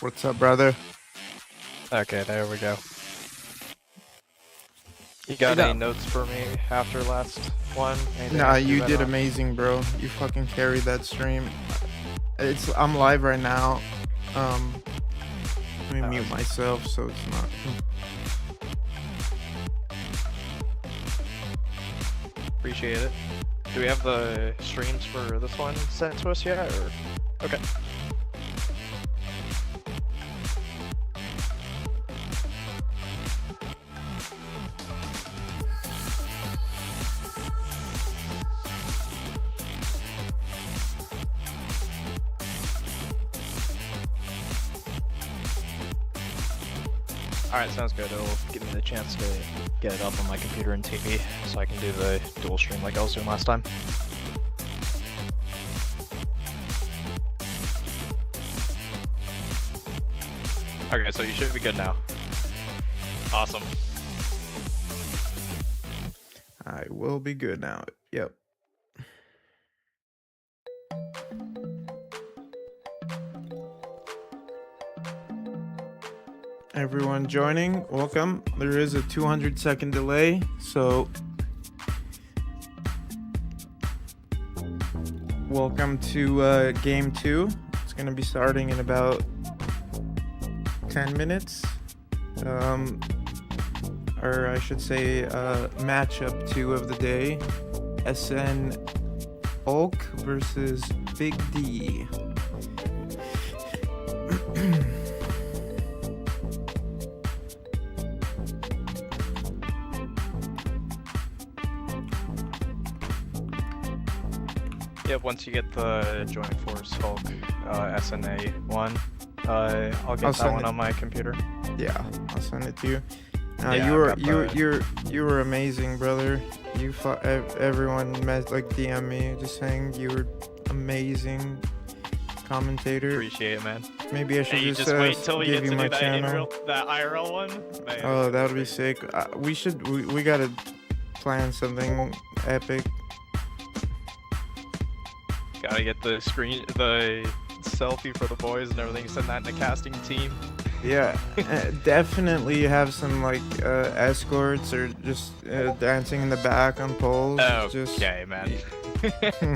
What's up, brother? Okay, there we go. You got any notes for me after last one? Nah, you did amazing, bro. You fucking carried that stream. I'm live right now. Let me mute myself so it's not. Appreciate it. Do we have the streams for this one sent to us yet? Or okay. Alright, sounds good. It'll give me the chance to get it up on my computer and TV so I can do the dual stream like I was doing last time. Okay, so you should be good now. Awesome. I will be good now. Yep. Everyone joining, welcome. There is a 200-second delay, so welcome to game 2. It's gonna be starting in about 10 minutes. Or I should say matchup 2 of the day. SNULK versus BIGD. Yep, once you get the Joint Force Hulk SNA1, I'll get that one on my computer. Yeah, I'll send it to you. Yeah, you were amazing, brother. You fought everyone like DM me just saying you were amazing commentator. Appreciate it, man. Maybe I should just wait until we get to do that IRL one. Man, oh, that would be sick. We gotta plan something epic. Gotta get the selfie for the boys and everything. Send that in the casting team. Yeah, definitely have some like escorts or just dancing in the back on poles. Okay, man.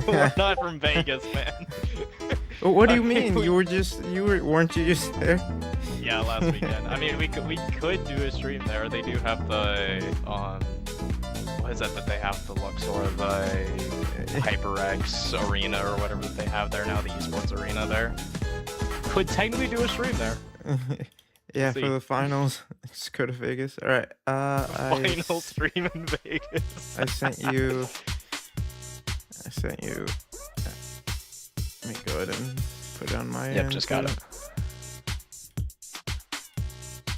We're not from Vegas, man. What do you mean? Weren't you just there? Yeah, last weekend. I mean, we could do a stream there. They do have the what is that they have, the Luxor, the HyperX arena or whatever that they have there now, the esports arena there. Could technically do a stream there. Yeah, for the finals. Just go to Vegas. All right. Final stream in Vegas. I sent you. Let me go ahead and put it on my end. Yep, just got it.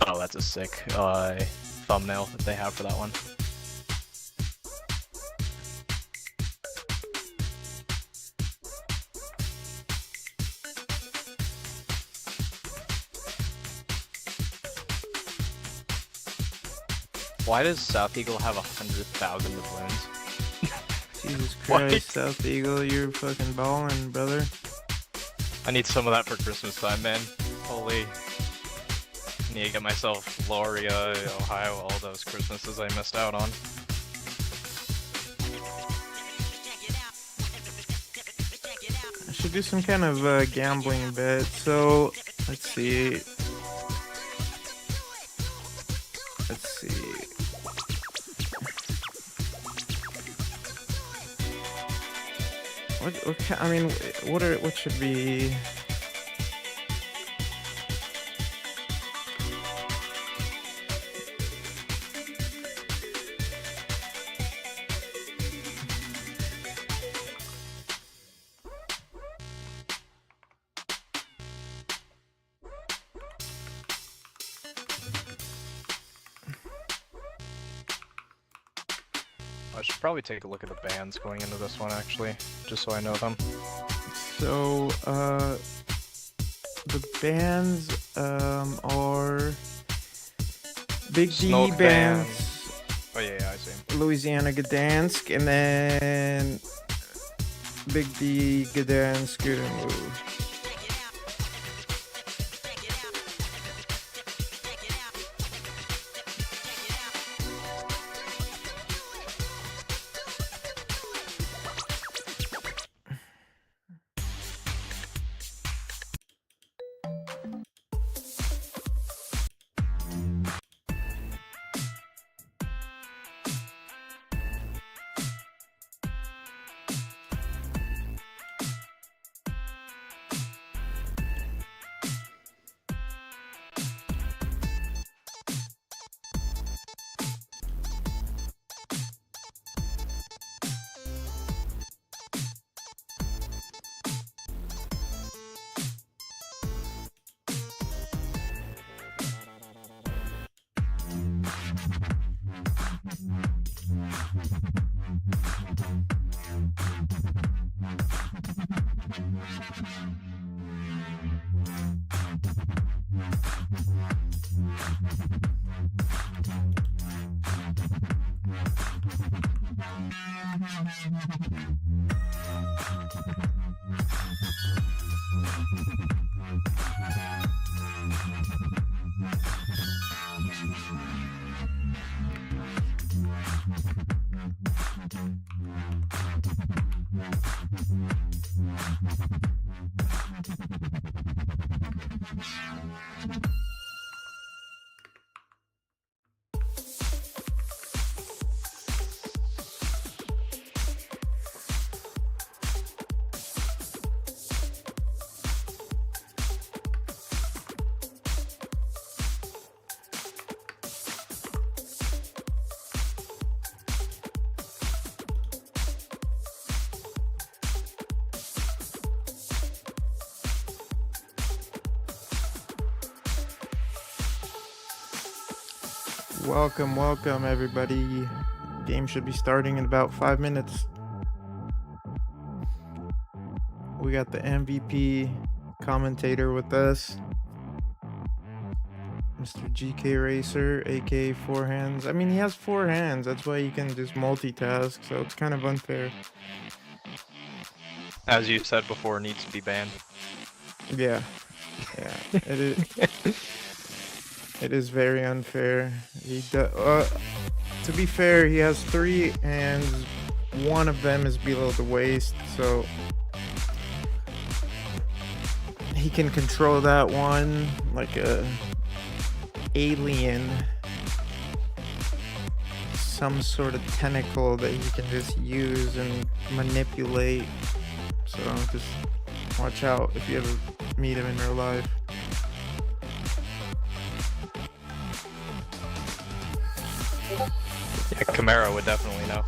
Oh, that's a sick thumbnail that they have for that one. Why does South Eagle have 100,000 doubloons? Jesus What? Christ, South Eagle, you're fucking balling, brother. I need some of that for Christmas time, man. Holy. I need to get myself Loria, Ohio, all those Christmases I missed out on. I should do some kind of gambling bet. So, let's see. Let's see. I mean, what should be? I should probably take a look at the bands going into this one, actually, just so I know them. So, the bands are Big D SNULK bands, Oh yeah, I see. Louisiana Gdansk, and then Big D Gdansk Gudemu. Welcome everybody. Game should be starting in about 5 minutes. We got the MVP commentator with us, Mr. GK Racer, aka Four Hands. I mean, he has 4 hands, that's why he can just multitask, so it's kind of unfair. As you said before, needs to be banned. Yeah, it is. It is very unfair. To be fair, he has 3 hands. One of them is below the waist, so he can control that one like a alien. Some sort of tentacle that he can just use and manipulate. So just watch out if you ever meet him in real life. Yeah, Camaro would definitely know.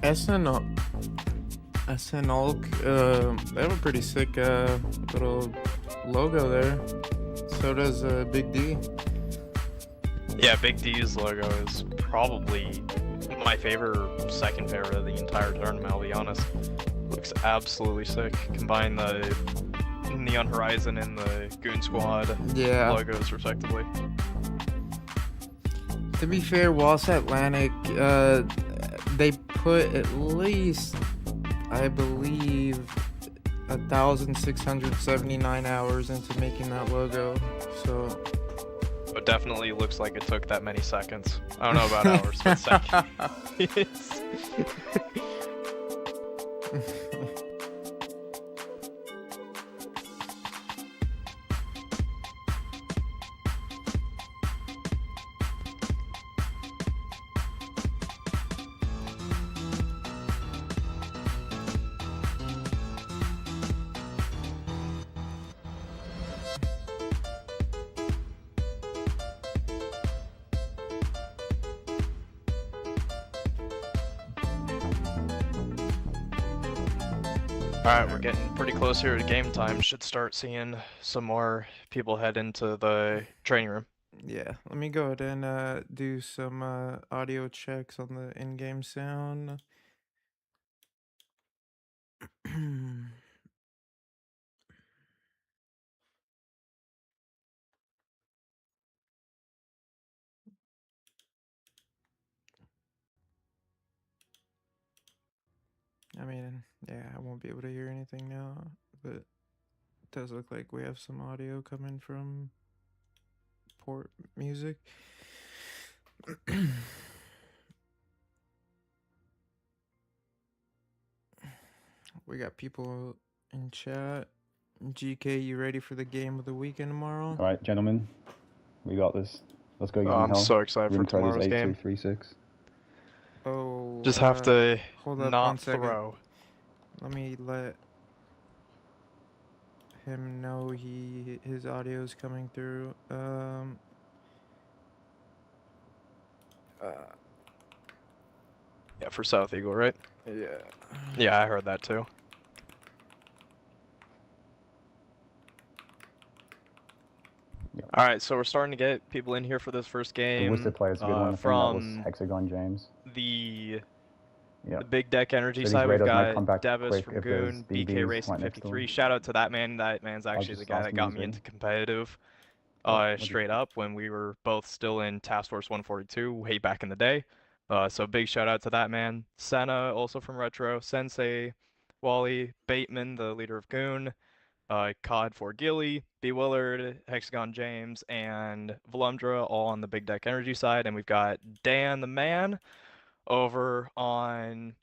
SNL SNULK, they have a pretty sick little logo there. So does Big D. Yeah, Big D's logo is probably my favorite, second favorite of the entire tournament, I'll be honest. Looks absolutely sick. Combine the Neon Horizon and the Goon Squad logos, respectively. To be fair, Walsh Atlantic, they put at least, I believe, 1,679 hours into making that logo. So it definitely looks like it took that many seconds. I don't know about hours, but seconds. Alright, we're getting pretty close here to game time. Should start seeing some more people head into the training room. Yeah, let me go ahead and do some audio checks on the in-game sound. I mean, yeah, I won't be able to hear anything now, but it does look like we have some audio coming from port music. We got people in chat. GK, you ready for the game of the weekend tomorrow? All right, gentlemen, we got this. Let's go. I'm so excited for tomorrow's game. 8236. Oh, just have to hold up not 1 second. throw. Let me let him know his audio is coming through. Yeah, for South Eagle, right? Yeah. Yeah, I heard that too. Yep. All right, so we're starting to get people in here for this first game. The Worcester player's a good one. I think that was Hexagon James. The Yeah. the Big Deck Energy So side, we've got Davis Devis from Goon, BK Racing 53. Shout out to that man. That man's actually the guy that got me into competitive straight up when we were both still in Task Force 142 way back in the day. So big shout out to that man. Senna, also from Retro, Sensei, Wally, Bateman, the leader of Goon, COD for Gilly, B. Willard, Hexagon James, and Volumdra all on the Big Deck Energy side. And we've got Dan the man over on,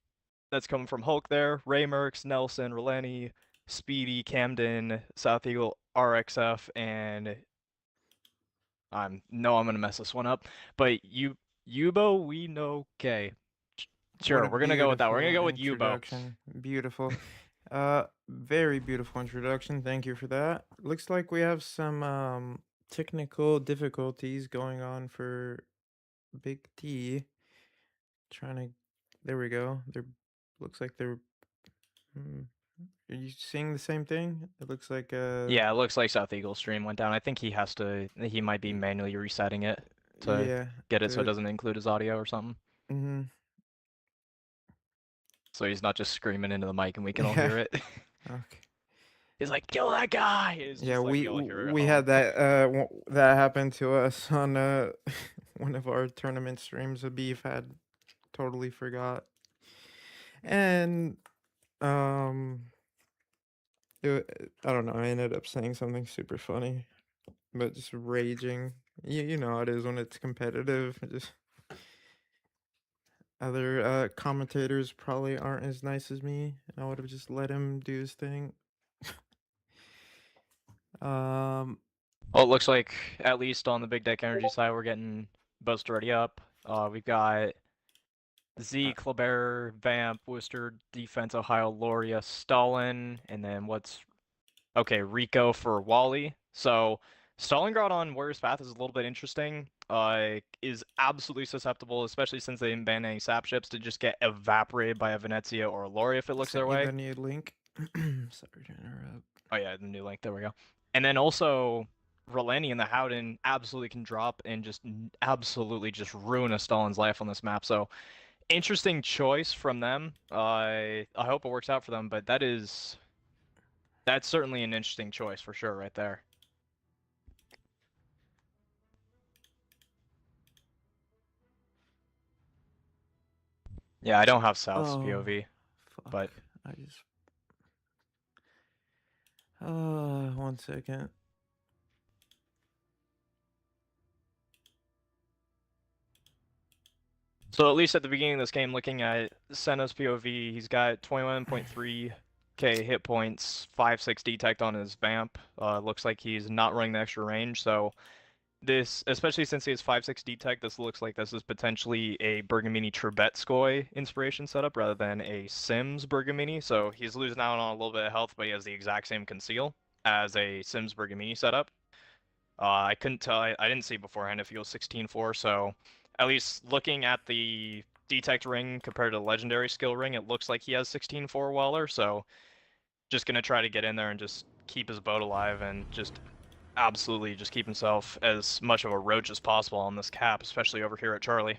that's coming from Hulk there, Ray Merckx, Nelson, Releni, Speedy, Camden, South Eagle, RXF, and I'm gonna mess this one up, but Yubo, we know K. Sure, we're gonna go with that. We're gonna go with Yubo. Beautiful. Very beautiful introduction. Thank you for that. Looks like we have some technical difficulties going on for Big D. Trying to, there we go. Looks like they're. Are you seeing the same thing? It looks like Yeah, it looks like South Eagle stream went down. I think he might be manually resetting it to get it so it doesn't include his audio or something. Mm-hmm. So he's not just screaming into the mic and we can all hear it. Okay. He's like, kill that guy! Yeah, we had that that happened to us on one of our tournament streams. A beef had totally forgot, and I don't know. I ended up saying something super funny, but just raging. You know how it is when it's competitive. Just other commentators probably aren't as nice as me. I would have just let him do his thing. Well, it looks like at least on the Big Deck Energy side, we're getting both already up. We've got Z, Kleber, Vamp, Worcester, Defense, Ohio, Loria, Stalin, and then okay, Rico for Wally. So Stalingrad on Warrior's Path is a little bit interesting. Is absolutely susceptible, especially since they didn't ban any sap ships, to just get evaporated by a Venezia or a Loria if it looks their way. The new link. Sorry to interrupt. Oh yeah, the new link. There we go. And then also, Relani and the Howden absolutely can drop and just absolutely just ruin a Stalin's life on this map. So interesting choice from them. I hope it works out for them, but that's certainly an interesting choice for sure right there. Yeah, I don't have South's POV, fuck. but I just 1 second. So at least at the beginning of this game, looking at Senna's POV, he's got 21.3k hit points, 5/6 detect on his vamp. Looks like he's not running the extra range, so this, especially since he has 5/6 detect, this looks like this is potentially a Bergamini Trebetskoy inspiration setup rather than a Sims Bergamini. So he's losing out on a little bit of health, but he has the exact same conceal as a Sims Bergamini setup. I couldn't tell, I didn't see beforehand if he was 16-4, so at least looking at the detect ring compared to the legendary skill ring, it looks like he has 16-4 Waller, so just gonna try to get in there and just keep his boat alive and just absolutely just keep himself as much of a roach as possible on this cap, especially over here at Charlie.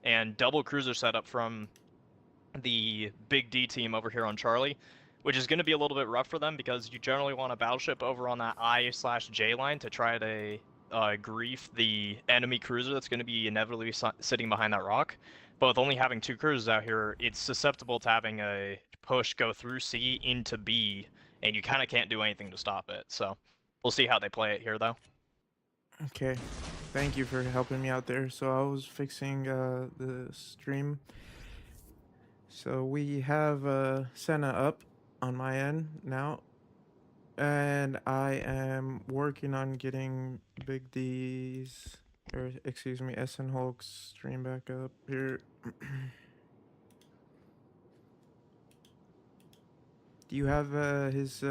And double cruiser setup from the Big D team over here on Charlie, which is going to be a little bit rough for them because you generally want a battleship over on that I/J line to try to grief the enemy cruiser that's going to be inevitably sitting behind that rock. But with only having 2 cruisers out here, it's susceptible to having a push go through C into B, and you kind of can't do anything to stop it. So we'll see how they play it here, though. Okay, thank you for helping me out there. So I was fixing the stream. So we have Senna up on my end now, and I am working on getting Big D's, or excuse me, SNULK's stream back up here. Do you have his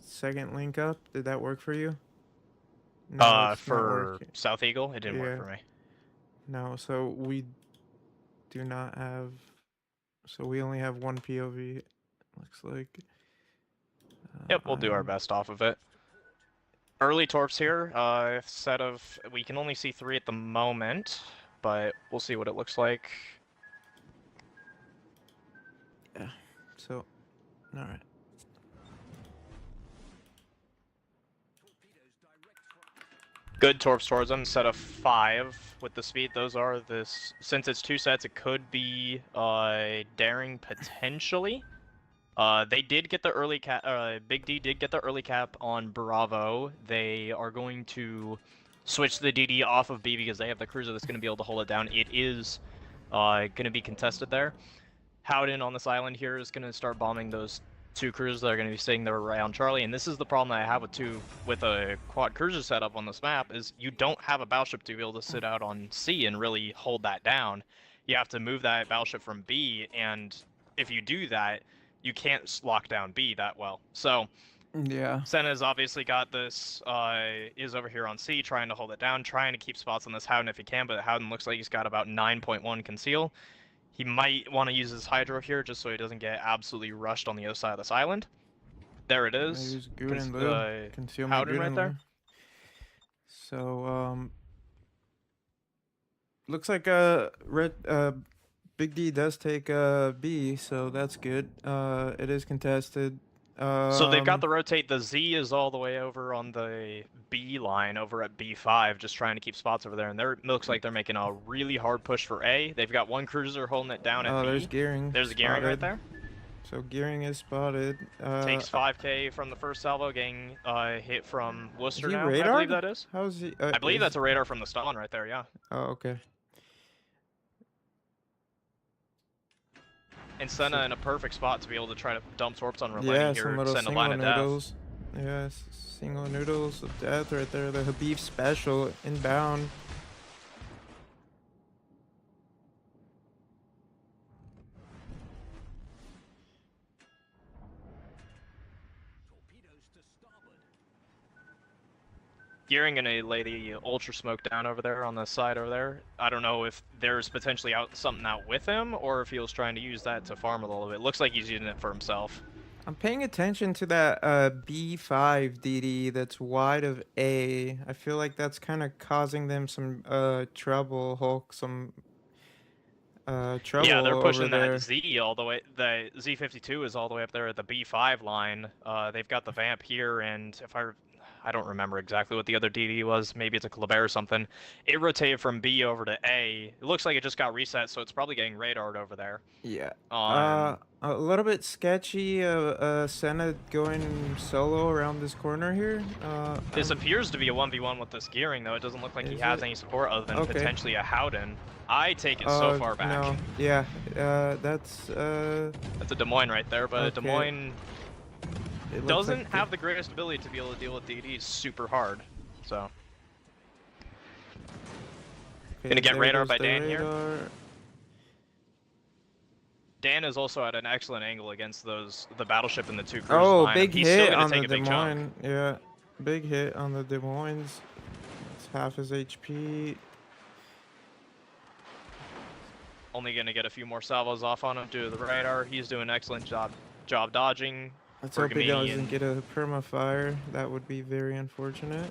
second link up? Did that work for you? No, for South Eagle, it didn't work for me. No, so we do not have. So we only have 1 POV. It looks like. Yep, we'll do our best off of it. Early torps here. We can only see 3 at the moment, but we'll see what it looks like. Yeah. So, all right. Good torps towards them. Set of 5 with the speed. Those are this. Since it's 2 sets, it could be daring potentially. They did get the early cap. Big D did get the early cap on Bravo. They are going to switch the DD off of B because they have the cruiser that's going to be able to hold it down. It is going to be contested there. Howden on this island here is going to start bombing those 2 cruisers that are going to be sitting there around Charlie, and this is the problem that I have with a quad cruiser setup on this map, is you don't have a battleship to be able to sit out on C and really hold that down. You have to move that battleship from B, and if you do that, you can't lock down B that well. So yeah, Senna's obviously got this, is over here on C, trying to hold it down, trying to keep spots on this Howden if he can, but Howden looks like he's got about 9.1 conceal. He might want to use his Hydro here just so he doesn't get absolutely rushed on the other side of this island. There it is. Howden right there. So, looks like Big D does take B, so that's good. It is contested. So they've got the rotate. The Z is all the way over on the B line over at B5, just trying to keep spots over there. And it looks like they're making a really hard push for A. They've got 1 cruiser holding it down at B. There's Gearing. There's a Gearing right there. So Gearing is spotted. Takes 5k from the first salvo, getting hit from Worcester now. Radared? I believe that is. How is he? I believe that's a radar from the Stalin right there, yeah. Oh, okay. And Senna in a perfect spot to be able to try to dump torps on Relani here and send a line of death. Yes, single noodles of death right there. The Habib special inbound. Gearing gonna lay the ultra smoke down over there on the side over there. I don't know if there's potentially something out with him, or if he was trying to use that to farm a little bit. Looks like he's using it for himself. I'm paying attention to that B5 DD that's wide of A. I feel like that's kind of causing them some trouble, Hulk, some trouble Yeah, they're over pushing that there. Z all the way. The Z52 is all the way up there at the B5 line. They've got the Vamp here, and if I don't remember exactly what the other DD was. Maybe it's a Colbert or something. It rotated from B over to A. It looks like it just got reset, so it's probably getting radared over there. Yeah. On A little bit sketchy. Senna going solo around this corner here. this appears to be a 1v1 with this gearing, though. It doesn't look like he Is has it? any support other than Okay. potentially a Howden. I take it so far back. No. Yeah. That's That's a Des Moines right there, but Okay. Des Moines it looks doesn't like have the greatest ability to be able to deal with DDs super hard. So okay, gonna get there radar goes by the Dan here. radar. Dan is also at an excellent angle against the battleship and the two cruisers. Oh, behind him. big He's still hit gonna on the take a Des big chunk. Moines. Yeah, big hit on the Des Moines. It's half his HP. Only gonna get a few more salvos off on him due to the radar. He's doing an excellent job dodging. Let's hope he Bergamini doesn't and- get a perma-fire. That would be very unfortunate.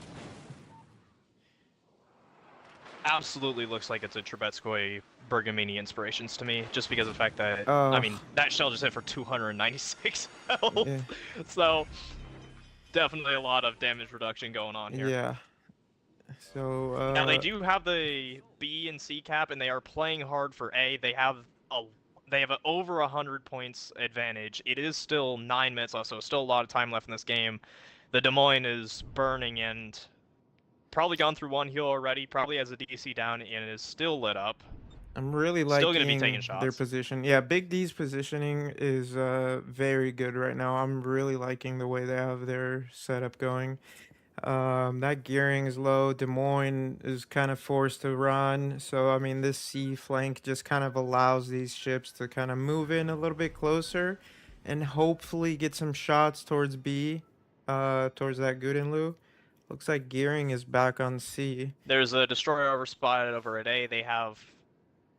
Absolutely looks like it's a Trubetskoy Bergamini inspirations to me, just because of the fact that Oh. I mean that shell just hit for 296 health. Yeah. So definitely a lot of damage reduction going on here. Yeah. So, Now they do have the B and C cap, and they are playing hard for A. They have an over 100 points advantage. It is still 9 minutes left, so still a lot of time left in this game. The Des Moines is burning and probably gone through one heal already. Probably has a DC down and is still lit up. I'm really Still gonna be liking taking their shots. position. Yeah, Big D's positioning is very good right now. I'm really liking the way they have their setup going. That gearing is low. Des Moines is kind of forced to run. So, I mean, this C flank just kind of allows these ships to kind of move in a little bit closer and hopefully get some shots towards B, towards that Goodenlu. Looks like gearing is back on C. There's a destroyer overspotted over at A. They have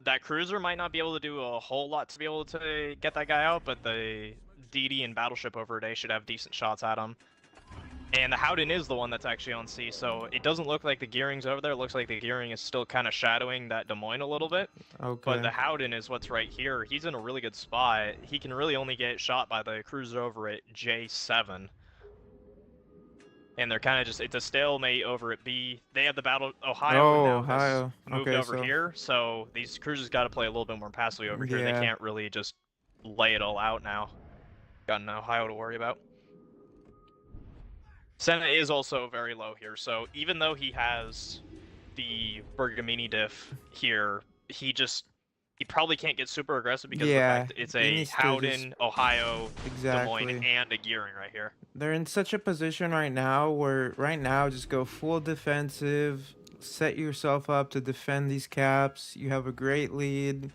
that cruiser might not be able to do a whole lot to be able to get that guy out, but the DD and battleship over at A should have decent shots at him. And the Howden is the one that's actually on C, so it doesn't look like the gearing's over there. It looks like the gearing is still kind of shadowing that Des Moines a little bit. Okay. But the Howden is what's right here. He's in a really good spot. He can really only get shot by the cruiser over at J7. And they're kind of just, it's a stalemate over at B. They have the battle, Ohio now has Ohio. moved Okay, over so- here, so these cruisers got to play a little bit more passively over here. They Yeah. can't really just lay it all out now. Got an Ohio to worry about. Senna is also very low here, so even though he has the Bergamini diff here, he probably can't get super aggressive because of the fact that it's he a needs to Howden, Ohio, Des Moines, Exactly. and a gearing right here. They're in such a position right now where just go full defensive, set yourself up to defend these caps. You have a great lead.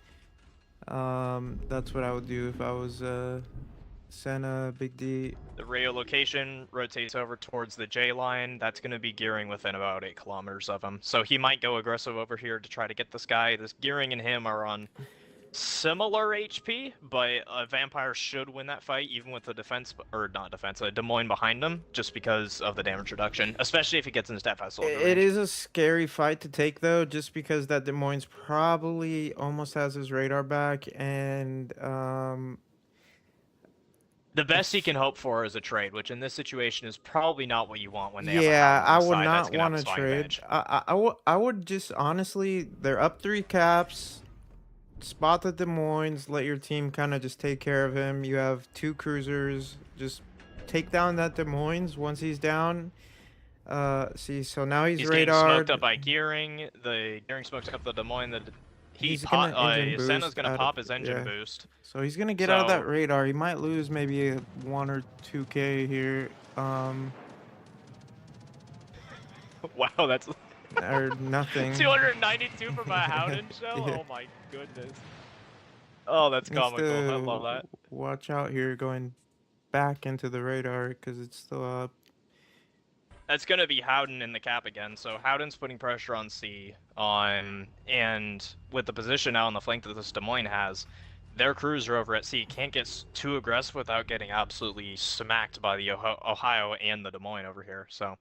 That's what I would do if I was Senna, Big D. The radio location rotates over towards the J line. That's going to be gearing within about 8 kilometers of him. So he might go aggressive over here to try to get this guy. This gearing and him are on similar HP, but a vampire should win that fight even with the defense, or not defense, a Des Moines behind him, just because of the damage reduction, especially if he gets into Steadfast Soldier It range. is a scary fight to take though, just because that Des Moines probably almost has his radar back, and The best he can hope for is a trade, which in this situation is probably not what you want when they yeah, have a Howden on I the would side that's not gonna have want a to spine trade. advantage. I would just honestly, they're up 3 caps. Spot the Des Moines, let your team kind of just take care of him. You have 2 cruisers, just take down that Des Moines once he's down. See, so now he's He's getting radared. smoked up by gearing. The gearing smokes up the Des Moines. He's gonna engine Senna's boost gonna out pop of- his engine yeah. boost. So he's gonna get out of that So- radar. He might lose maybe a 1 or 2K here, Wow, that's or nothing. 292 from a Howden shell? Yeah. Oh my goodness. Oh, that's Needs comical. I to love that. Watch out here, going back into the radar because it's still up. That's going to be Howden in the cap again. So Howden's putting pressure on C, and with the position now on the flank that this Des Moines has, their cruiser over at C can't get too aggressive without getting absolutely smacked by the Ohio and the Des Moines over here. So,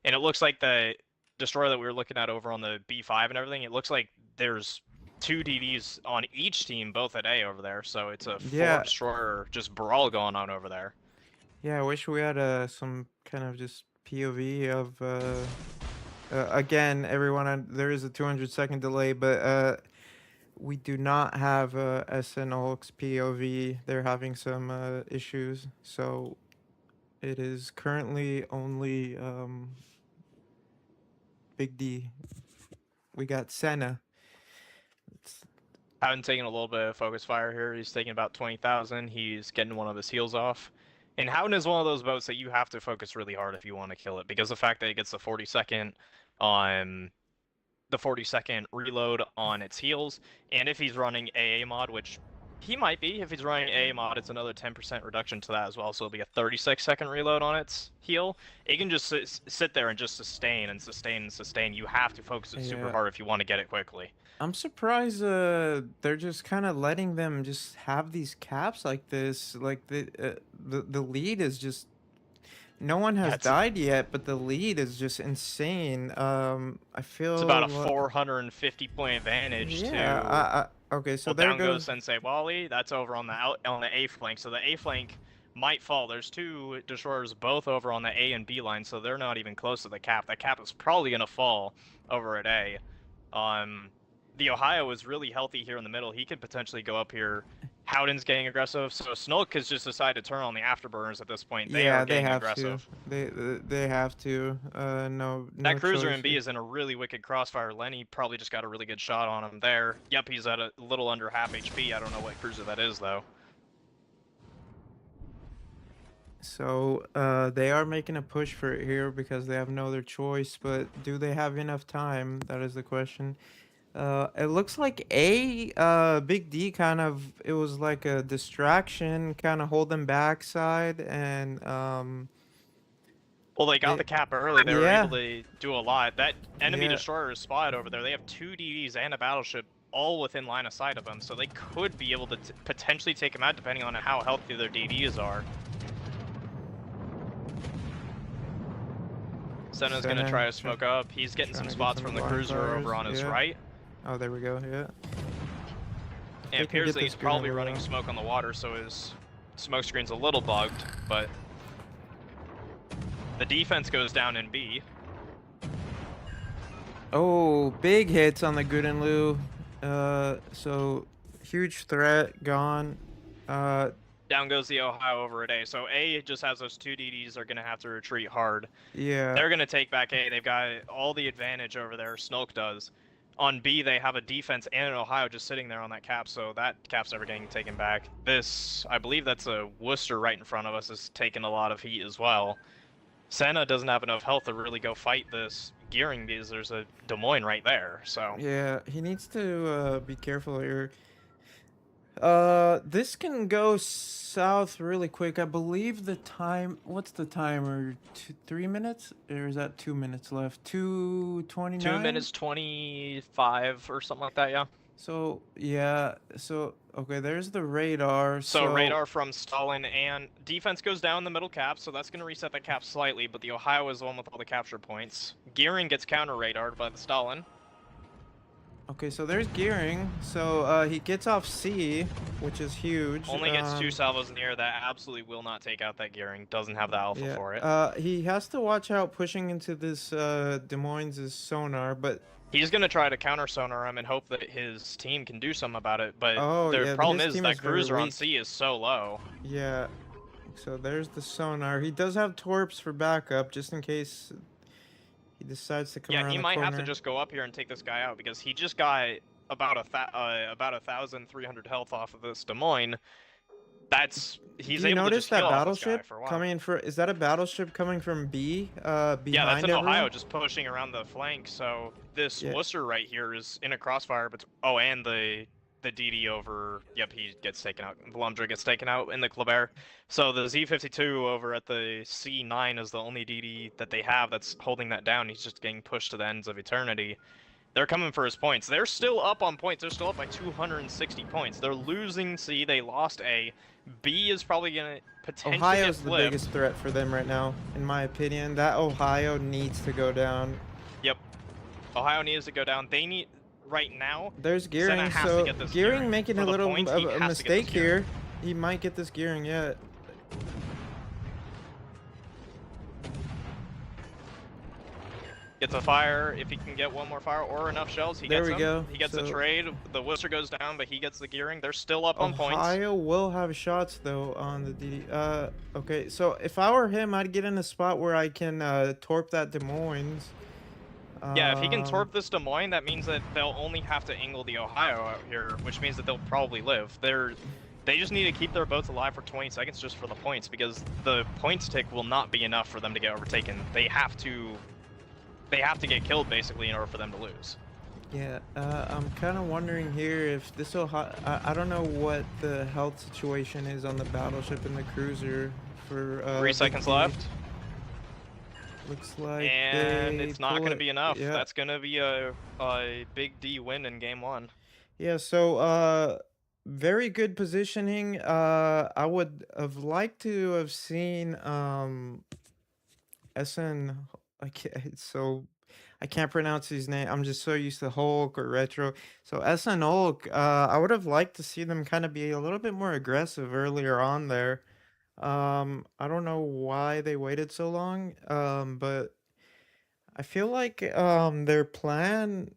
and it looks like the destroyer that we were looking at over on the B5 and everything, it looks like there's 2 DDs on each team, both at A over there. So it's a 4 destroyer just brawl going on over there. Yeah, I wish we had some kind of just POV of again, everyone. There is a 200-second delay, but we do not have SNULK's POV. They're having some issues, so it is currently only BIGD. We got Senna. Howden taking a little bit of focus fire here. He's taking about 20,000. He's getting one of his heals off. And Howden is one of those boats that you have to focus really hard if you want to kill it, because the fact that it gets the 40-second reload on its heals, and if he's running AA mod, which he might be, if he's running AA mod, it's another 10% reduction to that as well, so it'll be a 36-second reload on its heal. It can just sit there and just sustain and sustain and sustain. You have to focus it super hard if you want to get it quickly. I'm surprised they're just kind of letting them just have these caps like this. Like the lead is just, no one has died yet, but the lead is just insane. I feel it's about a 450 point advantage to. Okay, so well, there down goes Sensei Wally. That's over on the A flank. So the A flank might fall. There's 2 destroyers both over on the A and B line, so they're not even close to the cap. That cap is probably gonna fall over at A. The Ohio is really healthy here in the middle. He could potentially go up here. Howden's getting aggressive, so SNULK has just decided to turn on the afterburners at this point. They are getting aggressive. They have to. No. That cruiser in B is in a really wicked crossfire. Lenny probably just got a really good shot on him there. Yep, he's at a little under half HP. I don't know what cruiser that is though. So they are making a push for it here because they have no other choice. But do they have enough time? That is the question. It looks like Big D kind of, it was like a distraction, kind of hold them backside, and well, they got the cap early. They were able to do a lot. That enemy destroyer is spotted over there. They have 2 DDs and a battleship all within line of sight of them, so they could be able to potentially take them out depending on how healthy their DDs are. Senna's gonna try to smoke up. He's getting some spots from the cruiser over on his right. Oh, there we go, yeah. And it appears that he's probably running smoke on the water, so his smoke screen's a little bugged, but the defense goes down in B. Oh, big hits on the Goodenlu. So huge threat gone. Down goes the Ohio over at A. So A just has those 2 DDs. They're going to have to retreat hard. Yeah. They're going to take back A. They've got all the advantage over there. SNULK does. On B, they have a defense and an Ohio just sitting there on that cap, so that cap's never getting taken back. This, I believe that's a Worcester right in front of us, is taking a lot of heat as well. Senna doesn't have enough health to really go fight this gearing because there's a Des Moines right there, so. Yeah, he needs to be careful here. This can go south really quick. I believe the time, what's the timer? 3 minutes? Or is that 2 minutes left? 2:29? 2 minutes 25 or something like that, yeah. So, yeah, so, okay, there's the radar. So radar from Stalin, and defense goes down the middle cap, so that's going to reset the cap slightly, but the Ohio is the one with all the capture points. Gearing gets counter-radared by the Stalin. Okay, so there's gearing. So he gets off C, which is huge. Only gets 2 salvos in the air. That absolutely will not take out that gearing. Doesn't have the alpha for it. He has to watch out pushing into this Des Moines' sonar, but he's gonna try to counter sonar him and hope that his team can do something about it. But the problem is that cruiser on C is so low. Yeah. So there's the sonar. He does have torps for backup, just in case he decides to come around the corner. Yeah, he might have to just go up here and take this guy out because he just got about 1,300 health off of this Des Moines. He's able to just kill off this guy for a while. Coming for, is that a battleship coming from B? Behind yeah, that's an everyone? Ohio just pushing around the flank. So this Worcester right here is in a crossfire, but and the the DD over. Yep, he gets taken out. Blumdra gets taken out in the Kleber. So the Z52 over at the C9 is the only DD that they have that's holding that down. He's just getting pushed to the ends of eternity. They're coming for his points. They're still up on points. They're still up by 260 points. They're losing C. They lost A. B is probably going to potentially Ohio's get the flipped. biggest threat for them right now, in my opinion. That Ohio needs to go down. Yep. Ohio needs to go down. They need... Right now, there's gearing, Senna has so to get this gearing making For a the little points, of he a has to get this mistake gearing. here. He might get this gearing, yeah. Gets a fire. If he can get one more fire or enough shells, he There gets we them. go. He gets So- the trade. The Worcester goes down, but he gets the gearing. They're still up on points. Ohio will have shots though on the DD. Okay, so if I were him, I'd get in a spot where I can torp that Des Moines. Yeah, if he can torp this Des Moines, that means that they'll only have to angle the Ohio out here, which means that they'll probably live. They just need to keep their boats alive for 20 seconds just for the points, because the points tick will not be enough for them to get overtaken. They have to get killed basically in order for them to lose. Yeah, I'm kind of wondering here if this Ohio. I don't know what the health situation is on the battleship and the cruiser for 3 seconds left. Looks like And they it's not pull going to it. be enough. Yeah. That's going to be a big D win in game 1. Yeah, so very good positioning. I would have liked to have seen SN. I can't pronounce his name. I'm just so used to Hulk or Retro. So SNULK, I would have liked to see them kind of be a little bit more aggressive earlier on there. I don't know why they waited so long. But I feel like their plan,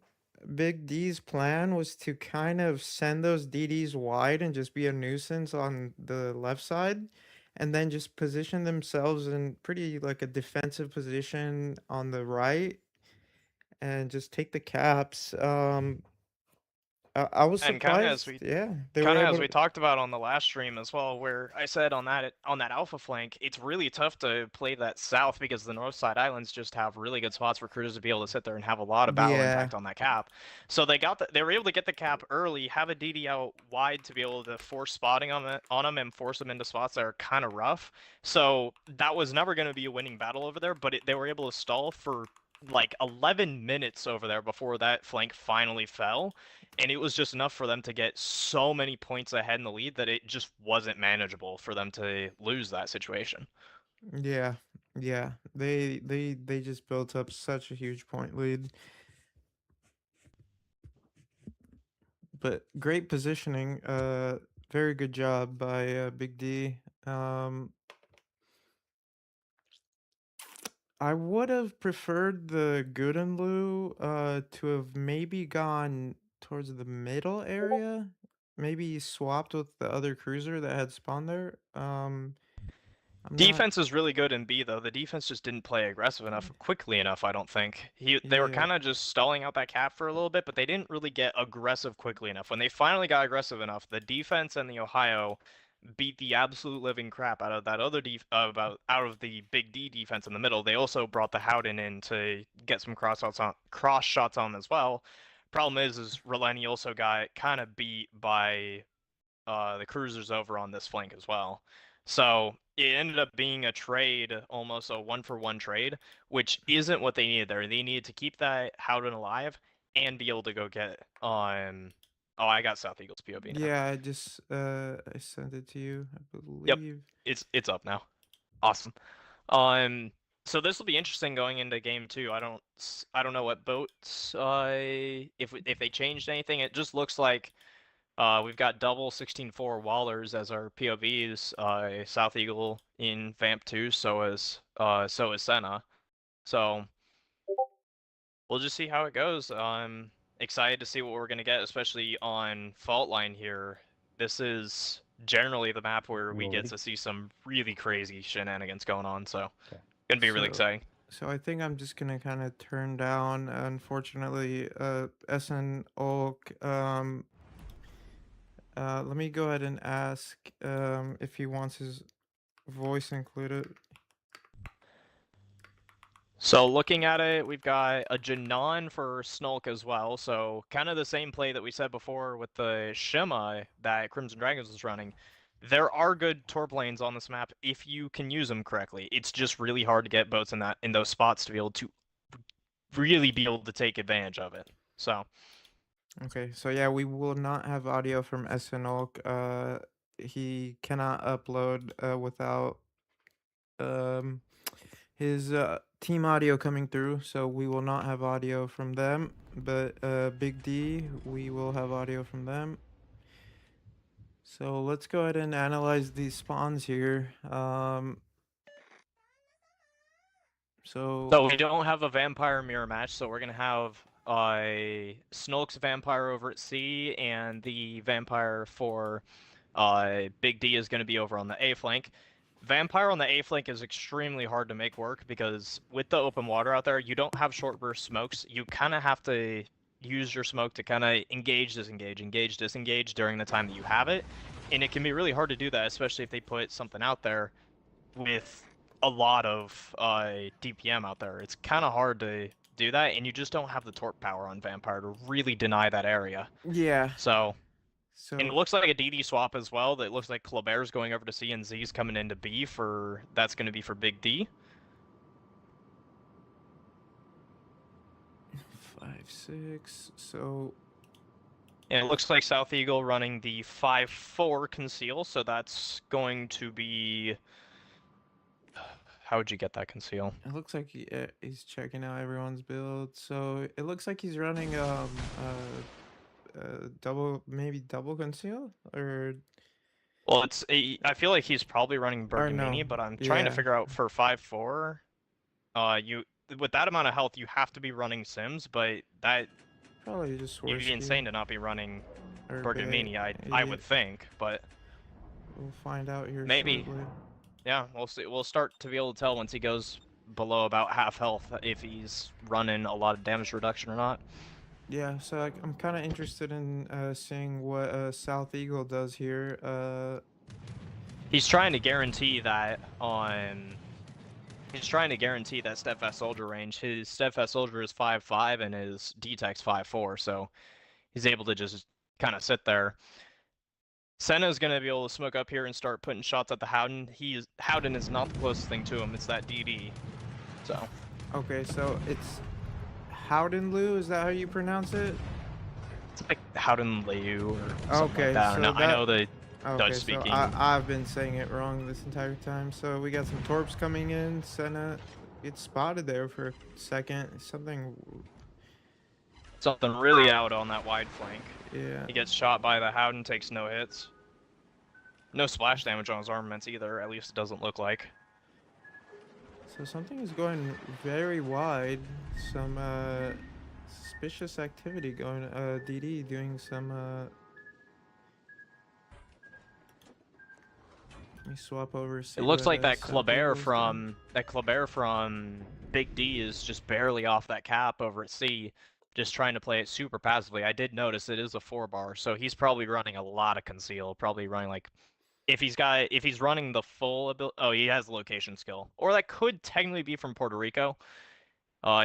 Big D's plan, was to kind of send those DDs wide and just be a nuisance on the left side, and then just position themselves in pretty like a defensive position on the right, and just take the caps. I was And kind of surprised. Yeah, they were able as we to. talked about on the last stream as well, where I said on that alpha flank, it's really tough to play that south because the north side islands just have really good spots for crews to be able to sit there and have a lot of battle Yeah, impact on that cap. So they were able to get the cap early, have a DD out wide to be able to force spotting on them and force them into spots that are kind of rough. So that was never going to be a winning battle over there, but they were able to stall for like 11 minutes over there before that flank finally fell, and it was just enough for them to get so many points ahead in the lead that it just wasn't manageable for them to lose that situation. yeah, yeah. They just built up such a huge point lead. But great positioning. Very good job by Big D. I would have preferred the Goodenlu to have maybe gone towards the middle area. Maybe swapped with the other cruiser that had spawned there. I'm not. Defense is really good in B though. The defense just didn't play aggressive enough quickly enough, I don't think. They were Yeah, kind of just stalling out that cap for a little bit, but they didn't really get aggressive quickly enough. When they finally got aggressive enough, the defense and the Ohio beat the absolute living crap out of that other out of the Big D defense in the middle. They also brought the Howden in to get some cross shots on as well. Problem is Releni also got kind of beat by the cruisers over on this flank as well. So it ended up being a trade, almost a 1-for-1 trade, which isn't what they needed there. They needed to keep that Howden alive and be able to go get on. Oh, I got South Eagles POV now. yeah. I sent it to you, I Yep. believe. It's up now. Awesome. So this will be interesting going into game 2. I don't know what boats. If they changed anything, it just looks like we've got double 16-4 Wallers as our POVs. South Eagle in Vamp 2, so is Senna. So we'll just see how it goes. I'm excited to see what we're gonna get, especially on Fault Line here. This is generally the map where we get to see some really crazy shenanigans going on. So gonna be really exciting. So I think I'm just gonna kind of turn down, unfortunately, SN Ulk. Let me go ahead and ask if he wants his voice included. So looking at it, we've got a Janan for SNULK as well, so kind of the same play that we said before with the Shima that Crimson Dragons was running. There are good torp lanes on this map if you can use them correctly. It's just really hard to get boats in those spots to be able to really be able to take advantage of it. So Okay, so yeah, we will not have audio from SNULK. He cannot upload without um his team audio coming through, so we will not have audio from them. But Big D, we will have audio from them. So let's go ahead and analyze these spawns here. So we don't have a vampire mirror match, so we're gonna have SNULK's vampire over at C, and the vampire for Big D is gonna be over on the A flank. Vampire on the A flank is extremely hard to make work because with the open water out there, you don't have short burst smokes. You kind of have to use your smoke to kind of engage, disengage during the time that you have it, and it can be really hard to do that, especially if they put something out there with a lot of DPM out there. It's kind of hard to do that, and you just don't have the torp power on Vampire to really deny that area. Yeah. So, So and it looks like a DD swap as well. That looks like Clabert's going over to C and Z's coming into B for, that's going to be for Big D. 5-6. So And it looks like South Eagle running the 5-4 conceal, so that's going to be... How would you get that conceal? it looks like he's checking out everyone's build. So it looks like he's running maybe double conceal, or Well, I feel like he's probably running Bergamini, no, but I'm trying to yeah. figure out for 5-4. You with that amount of health, you have to be running Sims, but that Probably just you'd be Swirsky insane to not be running or Bergamini. I yeah, would think, but we'll find out here maybe. shortly. Yeah, we'll see. We'll start to be able to tell once he goes below about half health if he's running a lot of damage reduction or not. Yeah, so I'm kind of interested in seeing what South Eagle does here. He's trying to guarantee that on. He's trying to guarantee that Steadfast Soldier range. His Steadfast Soldier is 5-5 and his D-Tech's 5-4, so he's able to just kind of sit there. Senna's going to be able to smoke up here and start putting shots at the Howden. Howden is not the closest thing to him. It's that DD. So. Okay, so it's Howdenlu. Is that how you pronounce it? It's like Howden Liu or something Okay, like that. so I know the okay, Dutch so speaking. I've been saying it wrong this entire time. So we got some torps coming in. Senna gets spotted there for a second. Something really out on that wide flank. Yeah. He gets shot by the Howden, takes no hits. No splash damage on his armaments either, at least it doesn't look like. So something is going very wide. Some suspicious activity going. DD doing some. Let me swap over. It looks like that Clabert from Big D is just barely off that cap over at C, just trying to play it super passively. I did notice it is a 4-bar, so he's probably running a lot of conceal. Probably running like, if he's running the full ability. Oh, he has location skill, or that could technically be from Puerto Rico.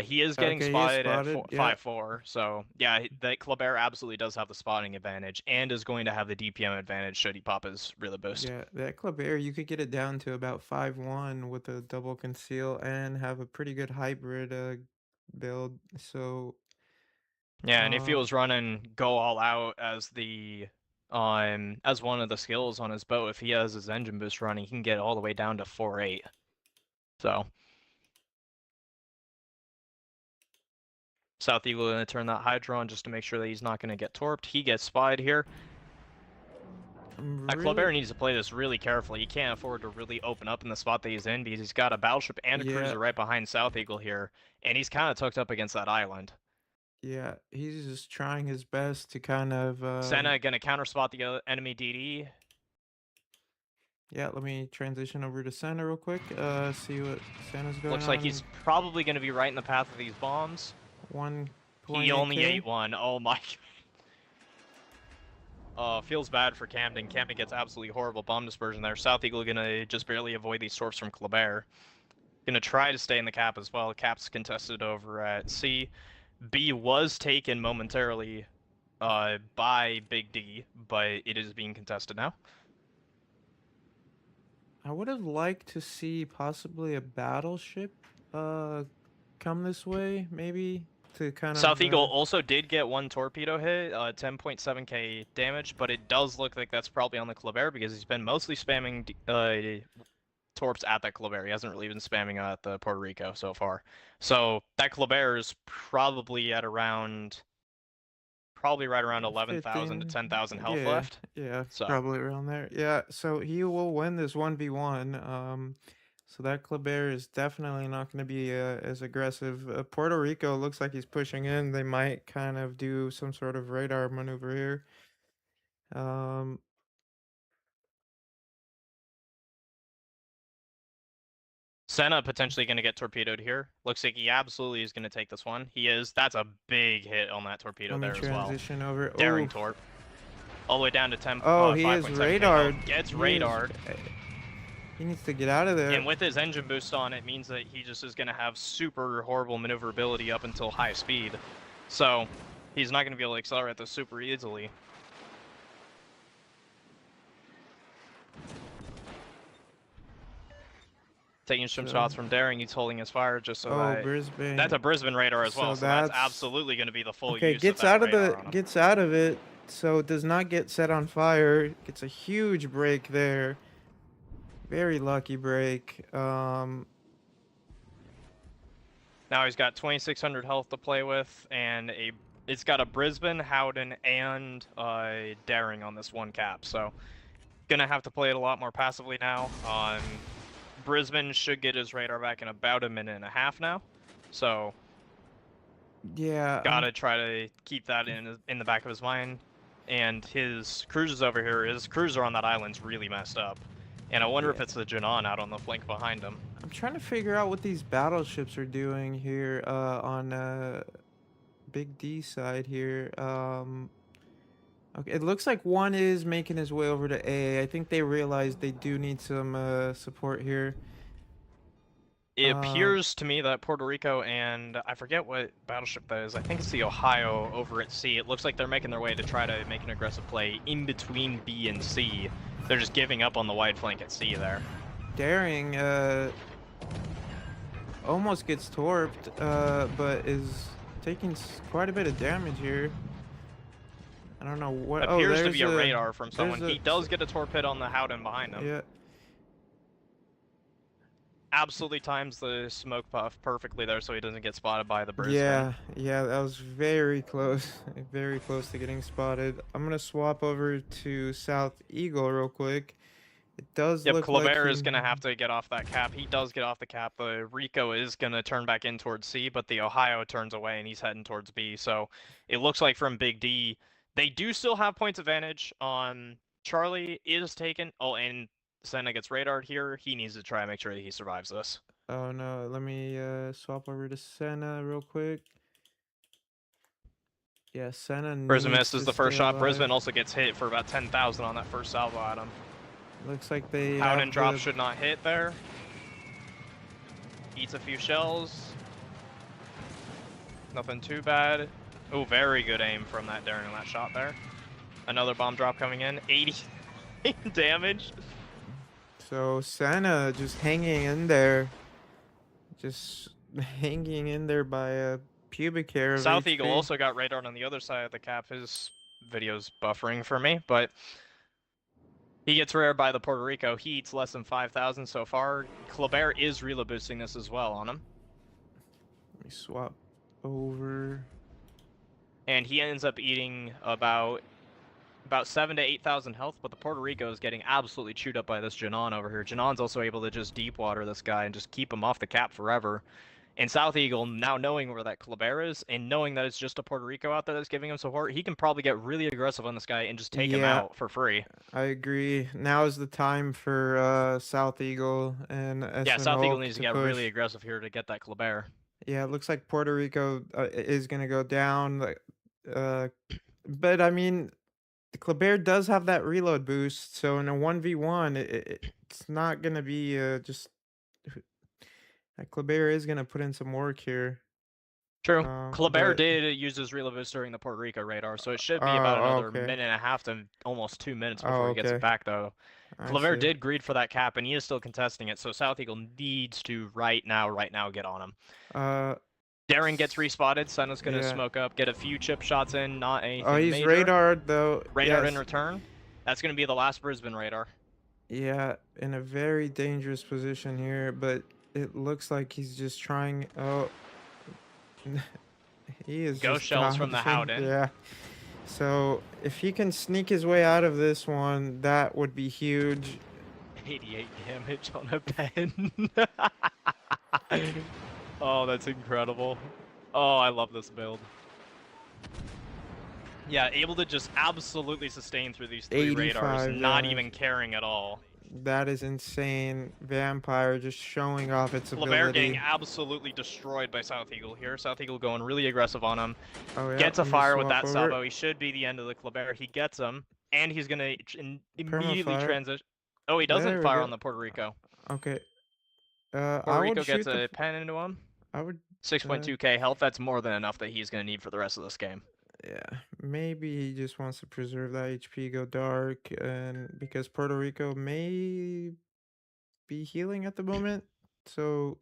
He is getting spotted at 5-4, so yeah, that Clabert absolutely does have the spotting advantage and is going to have the DPM advantage should he pop his really boost. Yeah, that Clabert, you could get it down to about 5-1 with a double conceal and have a pretty good hybrid build. So yeah, and if he was running go all out as the as one of the skills on his boat, if he has his engine boost running, he can get all the way down to 4-8. So South Eagle going to turn that Hydra on just to make sure that he's not going to get torped. He gets spied here. Clabert needs to play this really carefully. He can't afford to really open up in the spot that he's in because he's got a battleship and a cruiser right behind South Eagle here, and he's kind of tucked up against that island. Yeah, he's just trying his best to kind of... Senna going to counter-spot the enemy DD. Yeah, let me transition over to Senna real quick, see what Senna's going Looks like he's probably going to be right in the path of these bombs. He only ate one. Oh my. Feels bad for Camden. Camden gets absolutely horrible bomb dispersion there. South Eagle gonna just barely avoid these torps from Clabert. Gonna try to stay in the cap as well. Cap's contested over at C. B was taken momentarily by Big D, but it is being contested now. I would have liked to see possibly a battleship come this way, maybe to kind South of Eagle also did get one torpedo hit, 10.7k damage, but it does look like that's probably on the Kleber because he's been mostly spamming torps at that Kleber. He hasn't really been spamming at the Puerto Rico so far. So that Kleber is probably at around, probably right around 11,000 to 10,000 health yeah, left. Yeah, So probably around there. Yeah, so he will win this 1v1. So that Kleber is definitely not going to be as aggressive. Puerto Rico looks like he's pushing in. They might kind of do some sort of radar maneuver here. Senna potentially going to get torpedoed here. Looks like he absolutely is going to take this one. He is. That's a big hit on that torpedo Let me there as well. transition over. Daring Ooh. torp. All the way down to 10. Oh, he is 5.7K radared. health. Gets radared. He needs to get out of there. And with his engine boost on, it means that he just is going to have super horrible maneuverability up until high speed. So he's not going to be able to accelerate this super easily. Taking some shots from Daring, he's holding his fire just so that Brisbane. That's a Brisbane radar as well, so that's absolutely going to be the full use gets of that out of radar the gets out of it, so it does not get set on fire. Gets a huge break there. Very lucky break. Now he's got 2,600 health to play with, and it's got a Brisbane, Howden, and Daring on this one cap, so gonna have to play it a lot more passively now. Brisbane should get his radar back in about a minute and a half now, so yeah, gotta try to keep that in the back of his mind. And his cruisers over here, his cruiser on that island's really messed up, and I wonder if it's the Janan out on the flank behind him. I'm trying to figure out what these battleships are doing here on Big D side here. Okay, it looks like one is making his way over to A. I think they realized they do need some support here. It appears to me that Puerto Rico and I forget what battleship that is. I think it's the Ohio over at C. It looks like they're making their way to try to make an aggressive play in between B and C. They're just giving up on the wide flank at C there. Daring almost gets torped, but is taking quite a bit of damage here. I don't know what. Appears to be a radar from someone. He does get a torpedo on the Howden behind him. Yeah. Absolutely times the smoke puff perfectly there so he doesn't get spotted by the Brisbane. Yeah, that was very close. Very close to getting spotted. I'm going to swap over to South Eagle real quick. It does look Kleber like is going to have to get off that cap. He does get off the cap. The Rico is going to turn back in towards C, but the Ohio turns away and he's heading towards B. So it looks like from Big D, they do still have points advantage on Charlie is taken. Oh, and Senna gets radared here. He needs to try and make sure that he survives this. Oh no, let me swap over to Senna real quick. Yeah, Senna Brisbane needs misses to the first stay shot. alive. Brisbane also gets hit for about 10,000 on that first salvo at him. Looks like they Howden drop should not hit there. Eats a few shells. Nothing too bad. Oh, very good aim from that Daring on that shot there. Another bomb drop coming in. 80 damage. So Senna just hanging in there. Just hanging in there by a pubic hair of South HP. Eagle also got radar on the other side of the cap. His video's buffering for me, but he gets rared by the Puerto Rico. He eats less than 5,000 so far. Kleber is reload boosting this as well on him. Let me swap over. And he ends up eating about 7,000 to 8,000 health, but the Puerto Rico is getting absolutely chewed up by this Janan over here. Janan's also able to just deep water this guy and just keep him off the cap forever. And South Eagle, now knowing where that Kleber is, and knowing that it's just a Puerto Rico out there that's giving him support, he can probably get really aggressive on this guy and just take him out for free. I agree. Now is the time for South Eagle and SNULK. Yeah, South Eagle needs to get really aggressive here to get that Kleber. Yeah, it looks like Puerto Rico is going to go down. But, I mean, the Kleber does have that reload boost, so in a 1v1, it's not going to be just Kleber is gonna put in some work here. True. Kleber But did use his relay boost during the Puerto Rico radar, so it should be about oh, another okay. minute and a half to almost 2 minutes Oh, before he gets it okay. back, though. I Kleber see. did greed for that cap, and he is still contesting it, so South Eagle needs to right now get on him. Darren gets respotted. Senna's gonna yeah. smoke up, get a few chip shots in, not Oh, anything he's major. radared though. Radar yes. in return. That's gonna be the last Brisbane radar. Yeah, in a very dangerous position here, but it looks like he's just trying. Oh, he is Ghost just shells from the dodging. Howden. Yeah. So if he can sneak his way out of this one, that would be huge. 88 damage on a pen. Oh, that's incredible. Oh, I love this build. Yeah, able to just absolutely sustain through these 3 radars, not even caring at all. That is insane. Vampire just showing off its ability. Kleber getting absolutely destroyed by South Eagle here. South Eagle going really aggressive on him. Oh, yeah, Gets a fire with that salvo. He should be the end of the Kleber. He gets him, and he's going to immediately transition. Oh, he doesn't fire on the Puerto Rico. Okay. Puerto Rico gets a pen into him. I would 6.2k health. That's more than enough that he's going to need for the rest of this game. Yeah, maybe he just wants to preserve that HP, go dark, and because Puerto Rico may be healing at the moment, so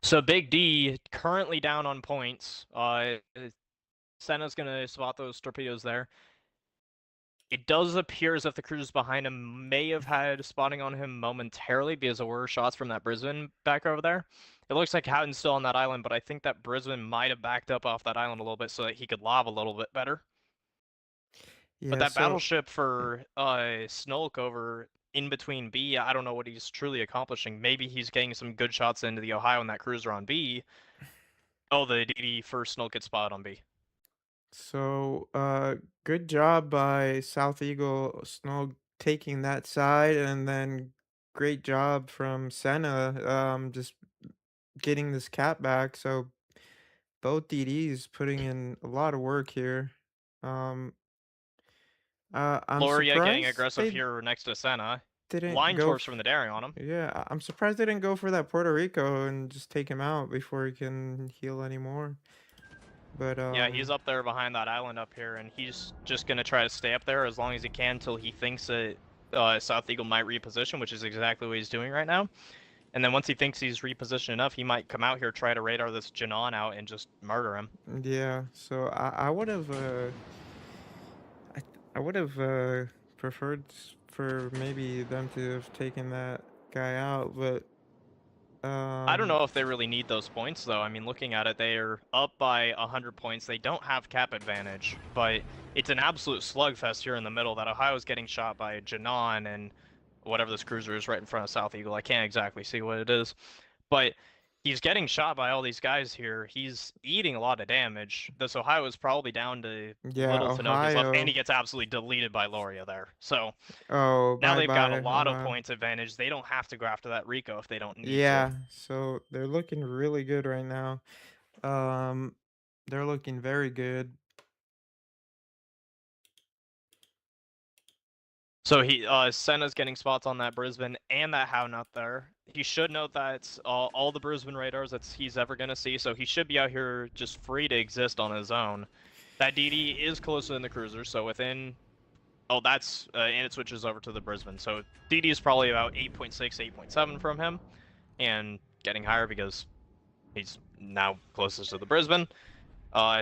BIGD currently down on points. Senna's gonna spot those torpedoes there. It does appear as if the cruisers behind him may have had spotting on him momentarily because there were shots from that Brisbane back over there. It looks like Howden's still on that island, but I think that Brisbane might have backed up off that island a little bit so that he could lob a little bit better. yeah, but that battleship for SNULK over in between B, I don't know what he's truly accomplishing. Maybe he's getting some good shots into the Ohio and that cruiser on B. Oh, the DD for SNULK gets spotted on B. So, good job by South Eagle Snow taking that side, and then great job from Senna, just getting this cap back. So both DDs putting in a lot of work here. I'm Loria surprised getting aggressive here next to Senna. Line torch from the Daring on him. Yeah, I'm surprised they didn't go for that Puerto Rico and just take him out before he can heal anymore. But yeah, he's up there behind that island up here, and he's just gonna try to stay up there as long as he can until he thinks that South Eagle might reposition, which is exactly what he's doing right now. And then once he thinks he's repositioned enough, he might come out here, try to radar this Janon out, and just murder him. Yeah, so I would have I would have preferred for maybe them to have taken that guy out, but I don't know if they really need those points, though. I mean, looking at it, they are up by 100 points. They don't have cap advantage, but it's an absolute slugfest here in the middle that Ohio's getting shot by Janon and whatever this cruiser is right in front of South Eagle. I can't exactly see what it is, but he's getting shot by all these guys here. He's eating a lot of damage. This Ohio is probably down to little to no left, and he gets absolutely deleted by Loria there. So now they've got a lot of points advantage. They don't have to go after that Rico if they don't need to. Yeah, so they're looking really good right now. They're looking very good. So Senna's getting spots on that Brisbane and that Howden up there. He should know that all the Brisbane radars that he's ever going to see, so he should be out here just free to exist on his own. That DD is closer than the cruiser, so within... Oh, that's... and it switches over to the Brisbane. So DD is probably about 8.6, 8.7 from him, and getting higher because he's now closest to the Brisbane.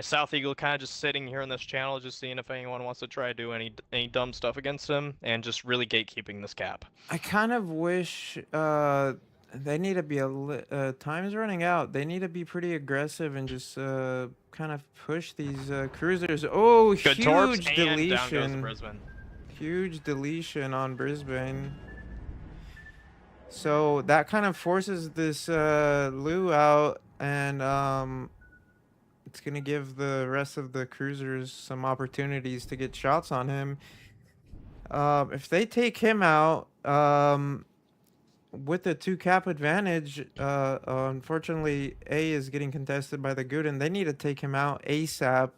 South Eagle kind of just sitting here in this channel, just seeing if anyone wants to try to do any dumb stuff against him, and just really gatekeeping this cap. I kind of wish they need to be time's running out. They need to be pretty aggressive and just kind of push these cruisers. Oh, good huge torps, deletion! And down goes the Brisbane. Huge deletion on Brisbane. So that kind of forces this Lou out, and it's gonna give the rest of the cruisers some opportunities to get shots on him. If they take him out, with the 2 cap advantage, unfortunately, A is getting contested by the Guden. They need to take him out ASAP.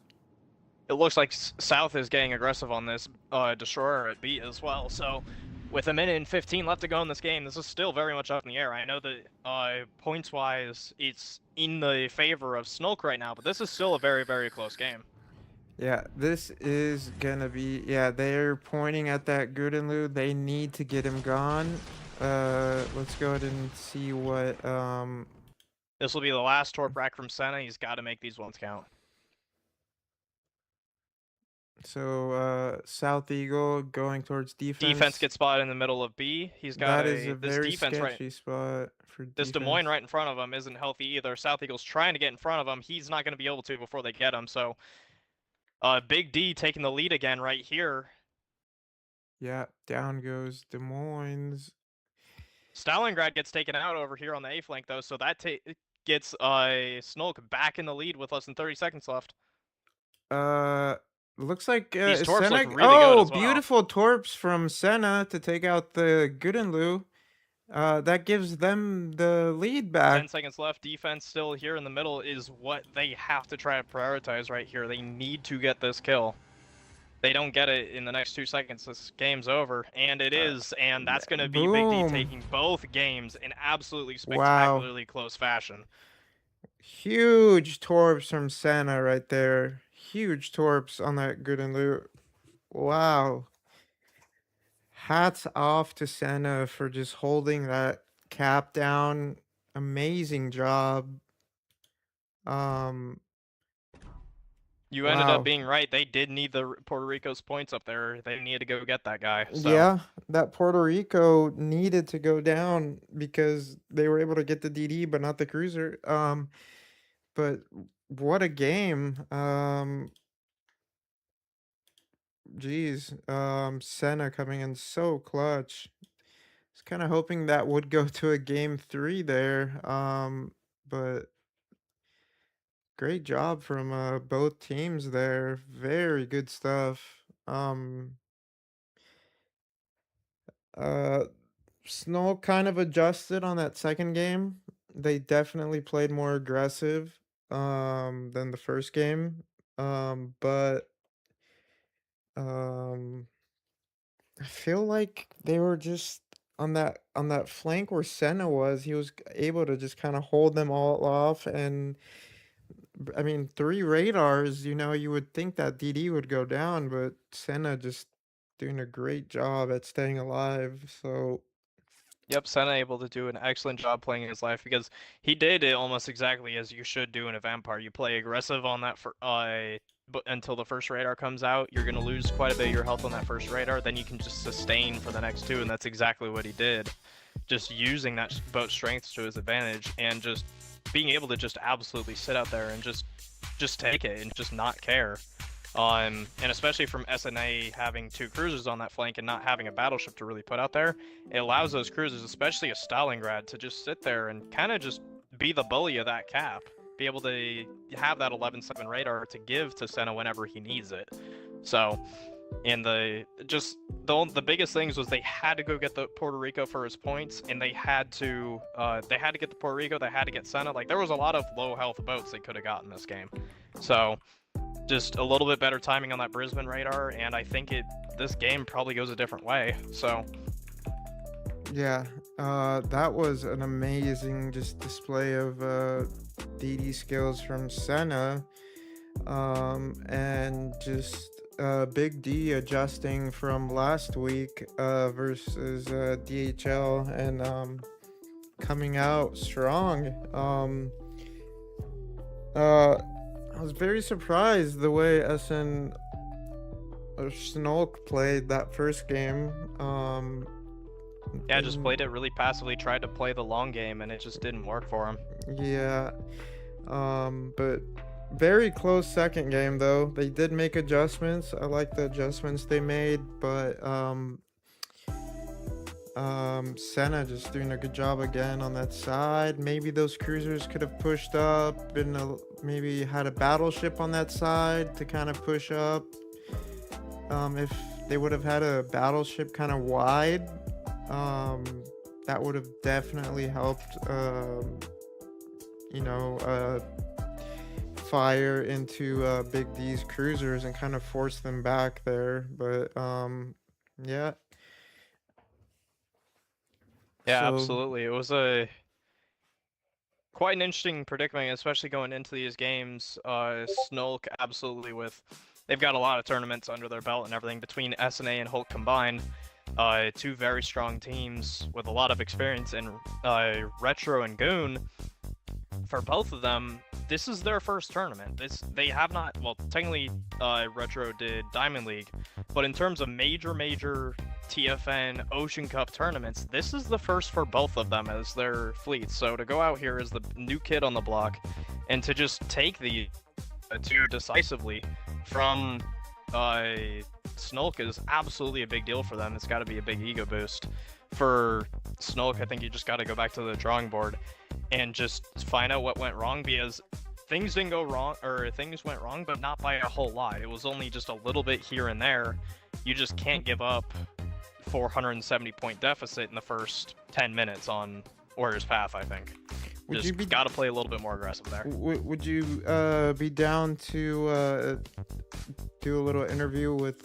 It looks like South is getting aggressive on this Destroyer at B as well, so with a minute and 15 left to go in this game, this is still very much up in the air. I know that points-wise, it's in the favor of SNULK right now, but this is still a very, very close game. Yeah, this is gonna be. Yeah, they're pointing at that Goodenlu. They need to get him gone. Let's go ahead and see what. This will be the last torp rack from Senna. He's got to make these ones count. So, South Eagle going towards defense. Defense gets spotted in the middle of B. He's got That is a this very defense sketchy right. spot for defense. This Des Moines right in front of him isn't healthy either. South Eagle's trying to get in front of him. He's not going to be able to before they get him. So, Big D taking the lead again right here. Yeah, down goes Des Moines. Stalingrad gets taken out over here on the A flank though, so that gets SNULK back in the lead with less than 30 seconds left. Looks like These torps Senna. look really good as well. Beautiful torps from Senna to take out the Goodenlu. That gives them the lead back. 10 seconds left. Defense still here in the middle is what they have to try to prioritize right here. They need to get this kill. They don't get it in the next 2 seconds, this game's over. And it is, and that's going to be Big D taking both games in absolutely spectacularly close fashion. Huge torps from Senna right there. Huge torps on that Goodenlu. Wow. Hats off to Senna for just holding that cap down. Amazing job. You ended up being right. They did need the Puerto Rico's points up there. They needed to go get that guy. So. Yeah, that Puerto Rico needed to go down because they were able to get the DD, but not the cruiser. But what a game. Geez. Senna coming in so clutch. I was kind of hoping that would go to a game 3 there. But great job from both teams there. Very good stuff. SNULK kind of adjusted on that second game. They definitely played more aggressive than the first game. But I feel like they were just on that flank where Senna was. He was able to just kind of hold them all off, and I mean 3 radars. You would think that DD would go down, but Senna just doing a great job at staying alive. So. Yep, Senna able to do an excellent job playing his life because he did it almost exactly as you should do in a vampire. You play aggressive on that but until the first radar comes out. You're going to lose quite a bit of your health on that first radar. Then you can just sustain for the next 2, and that's exactly what he did. Just using that boat strength to his advantage and just being able to just absolutely sit out there and just take it and just not care. And especially from SNA having 2 cruisers on that flank and not having a battleship to really put out there, it allows those cruisers, especially a Stalingrad, to just sit there and kind of just be the bully of that cap. Be able to have that 11-7 radar to give to Senna whenever he needs it. So, and the biggest things was they had to go get the Puerto Rico for his points, and they had to get the Puerto Rico, they had to get Senna. Like, there was a lot of low health boats they could have gotten this game. So, just a little bit better timing on that Brisbane radar, and I think this game probably goes a different way. So yeah, that was an amazing just display of DD skills from Senna, and just Big D adjusting from last week versus DHL, and coming out strong. I was very surprised the way SNULK played that first game. Yeah, just played it really passively, tried to play the long game, and it just didn't work for him. Yeah. But very close second game, though. They did make adjustments. I like the adjustments they made, but Senna just doing a good job again on that side. Maybe those cruisers could have pushed up, maybe had a battleship on that side to kind of push up. If they would have had a battleship kind of wide, that would have definitely helped, fire into Big D's cruisers and kind of force them back there. But yeah. Yeah, So absolutely. It was a quite an interesting predicament, especially going into these games. SNULK absolutely they've got a lot of tournaments under their belt and everything between SNA and Hulk combined. Two very strong teams with a lot of experience in Retro and Goon. For both of them, this is their first tournament. They have not, well, technically, Retro did Diamond League, but in terms of major TFN Ocean Cup tournaments, this is the first for both of them as their fleets. So to go out here as the new kid on the block, and to just take the two decisively from SNULK is absolutely a big deal for them. It's got to be a big ego boost. For SNULK, I think you just got to go back to the drawing board and just find out what went wrong, because things didn't go wrong, or things went wrong, but not by a whole lot. It was only just a little bit here and there. You just can't give up 470-point deficit in the first 10 minutes on Warriors Path, I think. Just got to play a little bit more aggressive there. Would you be down to do a little interview with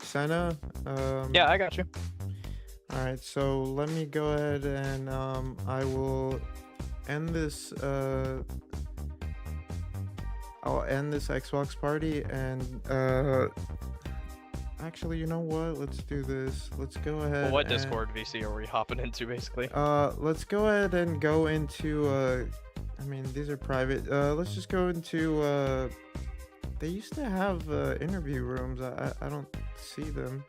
Senna? Yeah, I got you. All right, so let me go ahead and I will end this. I'll end this Xbox party, and actually, you know what? Let's do this. Let's go ahead. Well, what Discord VC are we hopping into, basically? Let's go ahead and go into. I mean, these are private. Let's just go into. They used to have interview rooms. I don't see them.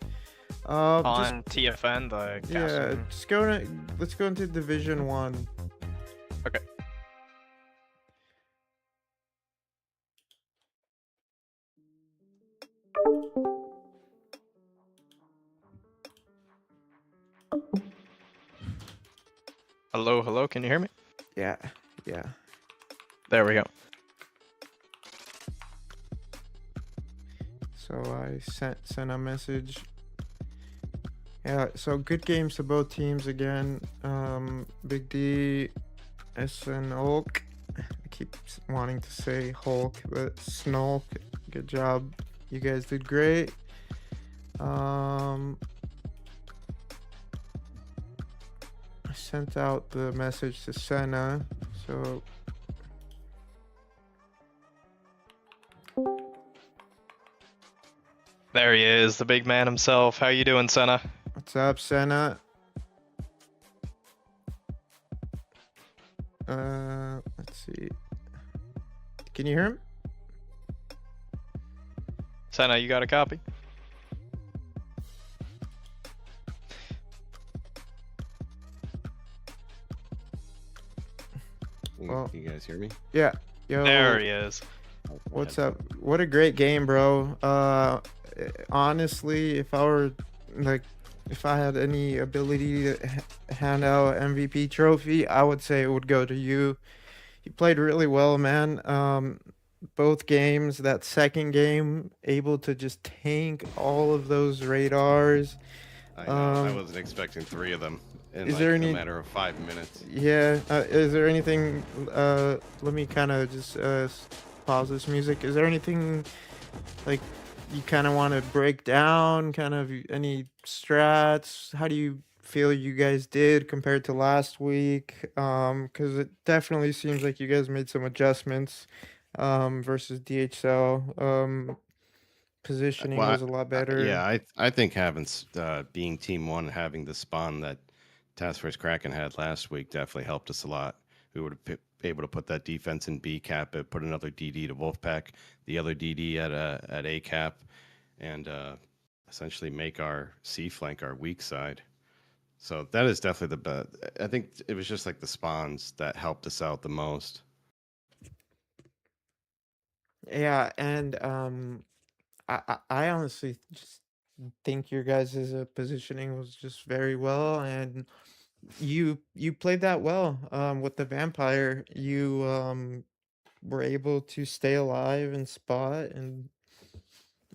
On TFN, the yeah, let's go into Division 1. Okay. Hello, can you hear me? Yeah. There we go. So I sent a message. Yeah, so good games to both teams again. BIGD, SNULK. I keep wanting to say Hulk, but SNULK. Good job. You guys did great. I sent out the message to Senna, so there he is, the big man himself. How you doing, Senna? what's up, Senna? Let's see. Can you hear him? Senna, you got a copy? Well, you guys hear me? Yeah. Yo. There he is. What's up? What a great game, bro. Honestly, if I had any ability to hand out MVP trophy, I would say it would go to you. You played really well, man. Both games, that second game, able to just tank all of those radars. I know, I wasn't expecting 3 of them in there a matter of 5 minutes. Yeah. Is there anything? Let me kind of just pause this music. Is there anything like you kind of want to break down? Kind of any strats? How do you feel you guys did compared to last week? Because it definitely seems like you guys made some adjustments versus DHL. Positioning was a lot better. Yeah, I think having being Team 1 and having the spawn that Task Force Kraken had last week definitely helped us a lot. We would have been able to put that defense in B cap, put another DD to Wolfpack, the other DD at A cap, and essentially make our C flank our weak side. So that is definitely the best. I think it was just like the spawns that helped us out the most. Yeah, and I honestly just think your guys' positioning was just very well, and you played that well with the vampire. You were able to stay alive and spot, and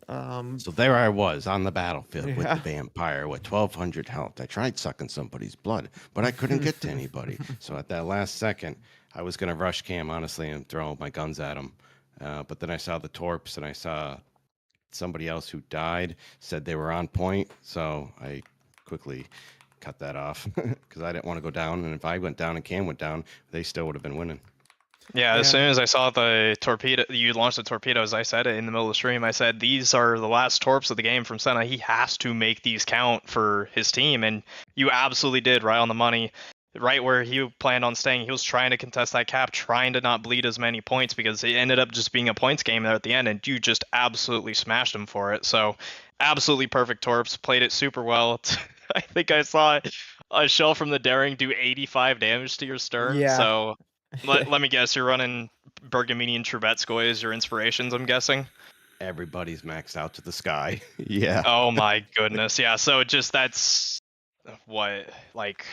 So there I was on the battlefield with yeah. the vampire with 1,200 health. I tried sucking somebody's blood, but I couldn't get to anybody. So at that last second, I was going to rush cam, honestly, and throw my guns at him. But then I saw the torps, and I saw somebody else who died, said they were on point. So I quickly cut that off because I didn't want to go down. And if I went down and Cam went down, they still would have been winning. Yeah, as soon as I saw the torpedo, you launched the torpedoes, I said it in the middle of the stream. I said, these are the last torps of the game from Senna. He has to make these count for his team. And you absolutely did, right on the money. Right where he planned on staying, he was trying to contest that cap, trying to not bleed as many points because it ended up just being a points game there at the end, and you just absolutely smashed him for it. So, absolutely perfect torps, played it super well. I think I saw a shell from the Daring do 85 damage to your stern. Yeah. So, let me guess, you're running Bergamini and Trubetskoy as your inspirations, I'm guessing? Everybody's maxed out to the sky. Yeah. Oh my goodness, yeah. So just that's what, like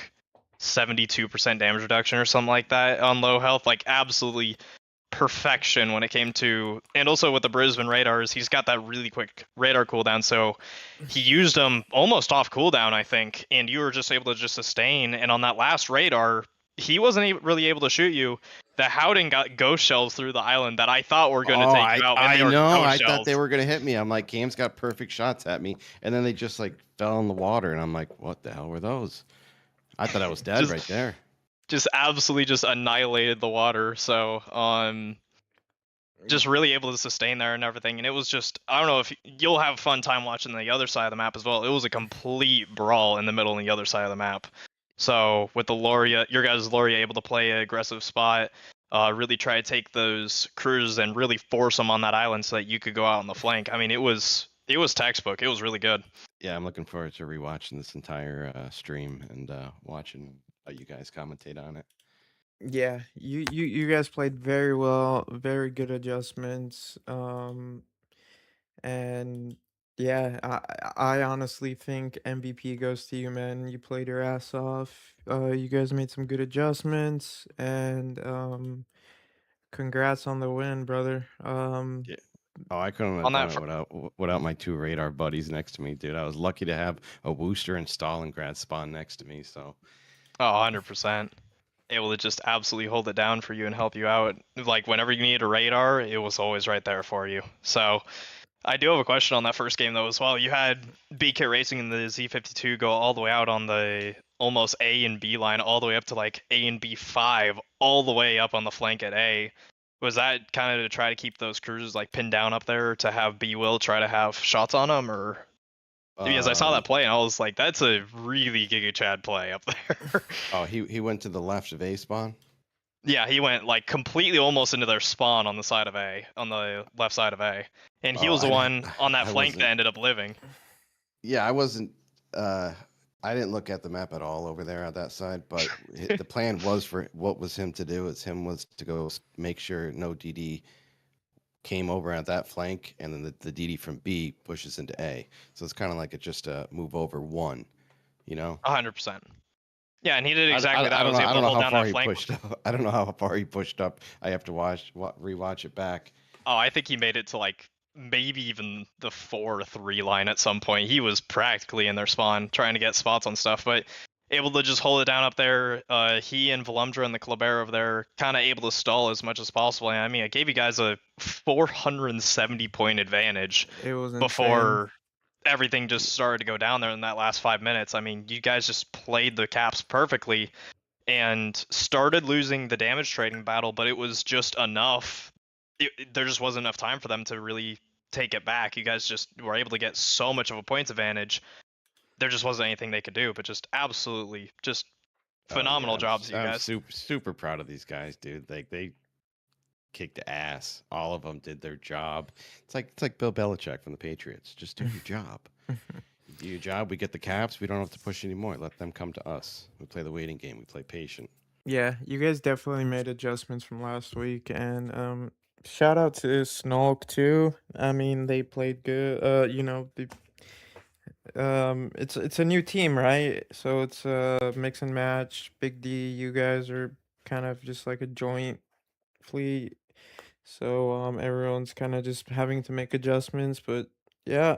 72% damage reduction or something like that on low health. Like absolutely perfection when it came to, and also with the Brisbane radars, he's got that really quick radar cooldown. So he used them almost off cooldown, I think, and you were just able to just sustain. And on that last radar, he wasn't really able to shoot you. The Howden got ghost shells through the island that I thought were going to take you out. I they were know. ghost I shells. thought they were going to hit me. I'm like, Cam's got perfect shots at me, and then they just like fell in the water, and I'm like, what the hell were those? I thought I was dead right there. Just absolutely just annihilated the water. So just really able to sustain there and everything. And it was just, I don't know if you'll have a fun time watching the other side of the map as well. It was a complete brawl in the middle on the other side of the map. So with the Loria, your guys' Loria able to play an aggressive spot, really try to take those cruisers and really force them on that island so that you could go out on the flank. I mean, it was textbook. It was really good. Yeah, I'm looking forward to rewatching this entire stream and watching how you guys commentate on it. Yeah, you guys played very well, very good adjustments. And yeah, I honestly think MVP goes to you, man. You played your ass off. You guys made some good adjustments, and congrats on the win, brother. Yeah. Oh, I couldn't have done it without my two radar buddies next to me, dude. I was lucky to have a Wooster and Stalingrad spawn next to me, so. Oh, 100%. Able to just absolutely hold it down for you and help you out. Like, whenever you needed a radar, it was always right there for you. So, I do have a question on that first game, though, as well. You had BK Racing and the Z52 go all the way out on the almost A and B line, all the way up to, like, A and B5, all the way up on the flank at A. Was that kind of to try to keep those cruisers, like, pinned down up there to have B-Will try to have shots on them, or... Because I saw that play and I was like, that's a really Giga Chad play up there. Oh, he went to the left of A spawn? Yeah, he went like completely almost into their spawn on the side of A, on the left side of A. And he was the one on that flank that ended up living. Yeah, I wasn't, I didn't look at the map at all over there on that side, but the plan was for what was him to do was to go make sure no DD came over at that flank, and then the DD from B pushes into A. So it's kind of like just a move over one, you know? 100%. Yeah, and he did exactly that. I don't know how far he pushed up. I don't know how far he pushed up. I have to rewatch it back. Oh, I think he made it to like maybe even the 4-3 line at some point. He was practically in their spawn trying to get spots on stuff, but able to just hold it down up there. He and Volumdra and the Kleber over there kind of able to stall as much as possible. And I mean, I gave you guys a 470 point advantage before everything just started to go down there in that last 5 minutes. I mean, you guys just played the caps perfectly and started losing the damage trading battle, but it was just enough. There just wasn't enough time for them to really take it back. You guys just were able to get so much of a points advantage. There just wasn't anything they could do, but just absolutely just phenomenal jobs, you guys. I'm super proud of these guys, dude. Like they kicked ass. All of them did their job. It's like Bill Belichick from the Patriots. Just do your job. You do your job. We get the caps. We don't have to push anymore. Let them come to us. We play the waiting game. We play patient. Yeah, you guys definitely made adjustments from last week, and shout out to SNULK too. I mean, they played good. You know, it's a new team, right? So it's a mix and match. BIGD, you guys are kind of just like a joint fleet. So everyone's kind of just having to make adjustments, but yeah.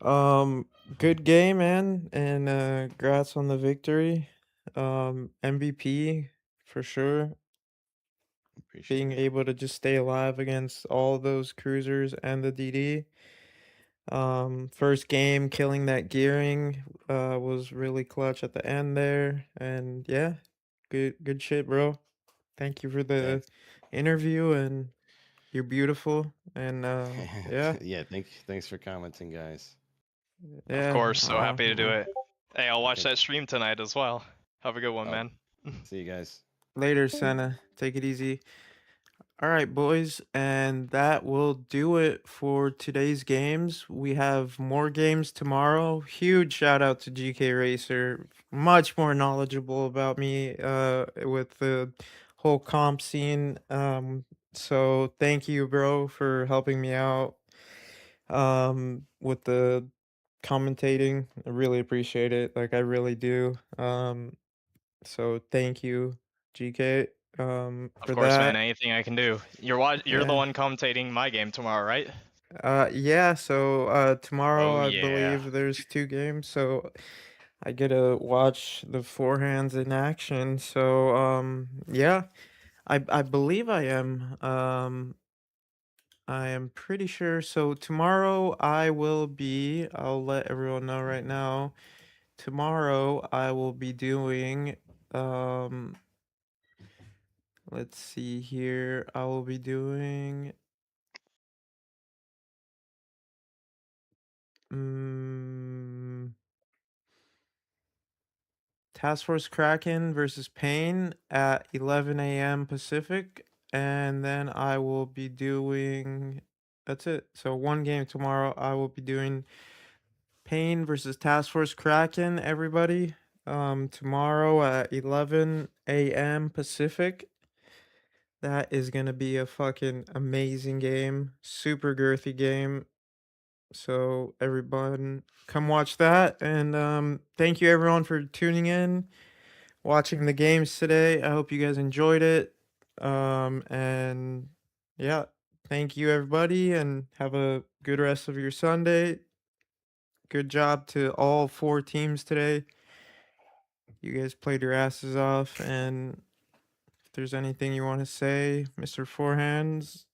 Good game, man, and congrats on the victory. MVP for sure. Being able to just stay alive against all those cruisers and the DD. First game, killing that gearing was really clutch at the end there, and yeah, good shit, bro. Thank you for Yeah, the interview, and you're beautiful, and yeah, yeah. Thanks for commenting, guys. Of yeah. course, so happy to do it. Hey, I'll watch Okay, that stream tonight as well. Have a good one, I'll man. see you guys. Later, Senna. Take it easy. All right, boys, and that will do it for today's games. We have more games tomorrow. Huge shout out to GK Racer, much more knowledgeable about me with the whole comp scene. So thank you, bro, for helping me out with the commentating. I really appreciate it. Like I really do. So thank you, GK, Of for course, man. that. Anything I can do. You're the Yeah. one commentating my game tomorrow, right? Yeah, so tomorrow Oh I yeah. believe there's two games, so I get to watch the forehands in action. So yeah, I believe I am pretty sure. So tomorrow I'll let everyone know right now. Tomorrow I will be doing um let's see here. I will be doing mm Task Force Kraken versus Pain at 11 a.m. Pacific, and then I will be doing. That's it. So one game tomorrow. I will be doing Pain versus Task Force Kraken. Everybody, tomorrow at 11 a.m. Pacific. That is gonna be a fucking amazing game. Super girthy game. So everyone, come watch that, and thank you everyone for tuning in, watching the games today. I hope you guys enjoyed it. And yeah, thank you everybody and have a good rest of your Sunday. Good job to all four teams today. You guys played your asses off, and if there's anything you want to say, Mr. Forehands,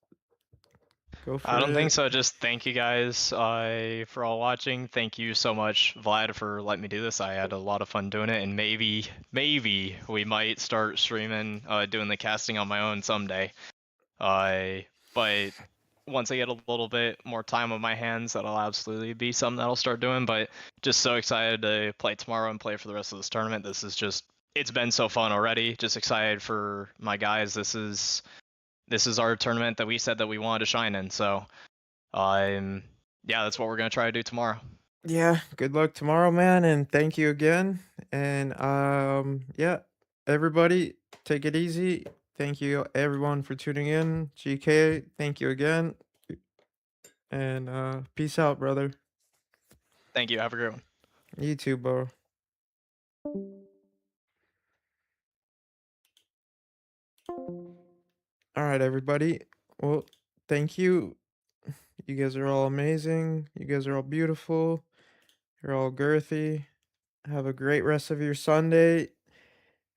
go I for don't think it. so. Just thank you guys for all watching. Thank you so much, Vlad, for letting me do this. I had a lot of fun doing it, and maybe we might start streaming, doing the casting on my own someday. But once I get a little bit more time on my hands, that'll absolutely be something that I'll start doing. But just so excited to play tomorrow and play for the rest of this tournament. This is just, it's been so fun already. Just excited for my guys. This is our tournament that we said that we wanted to shine in. So, yeah, that's what we're gonna try to do tomorrow. Yeah, good luck tomorrow, man, and thank you again. And yeah, everybody, take it easy. Thank you everyone for tuning in. GK, thank you again. And peace out, brother. Thank you. Have a great one. You too, bro. All right, everybody. Well, thank you. You guys are all amazing. You guys are all beautiful. You're all girthy. Have a great rest of your Sunday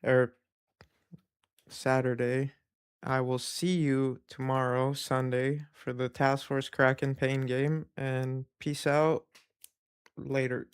or Saturday. I will see you tomorrow, Sunday, for the Task Force Kraken Pain game. And peace out. Later.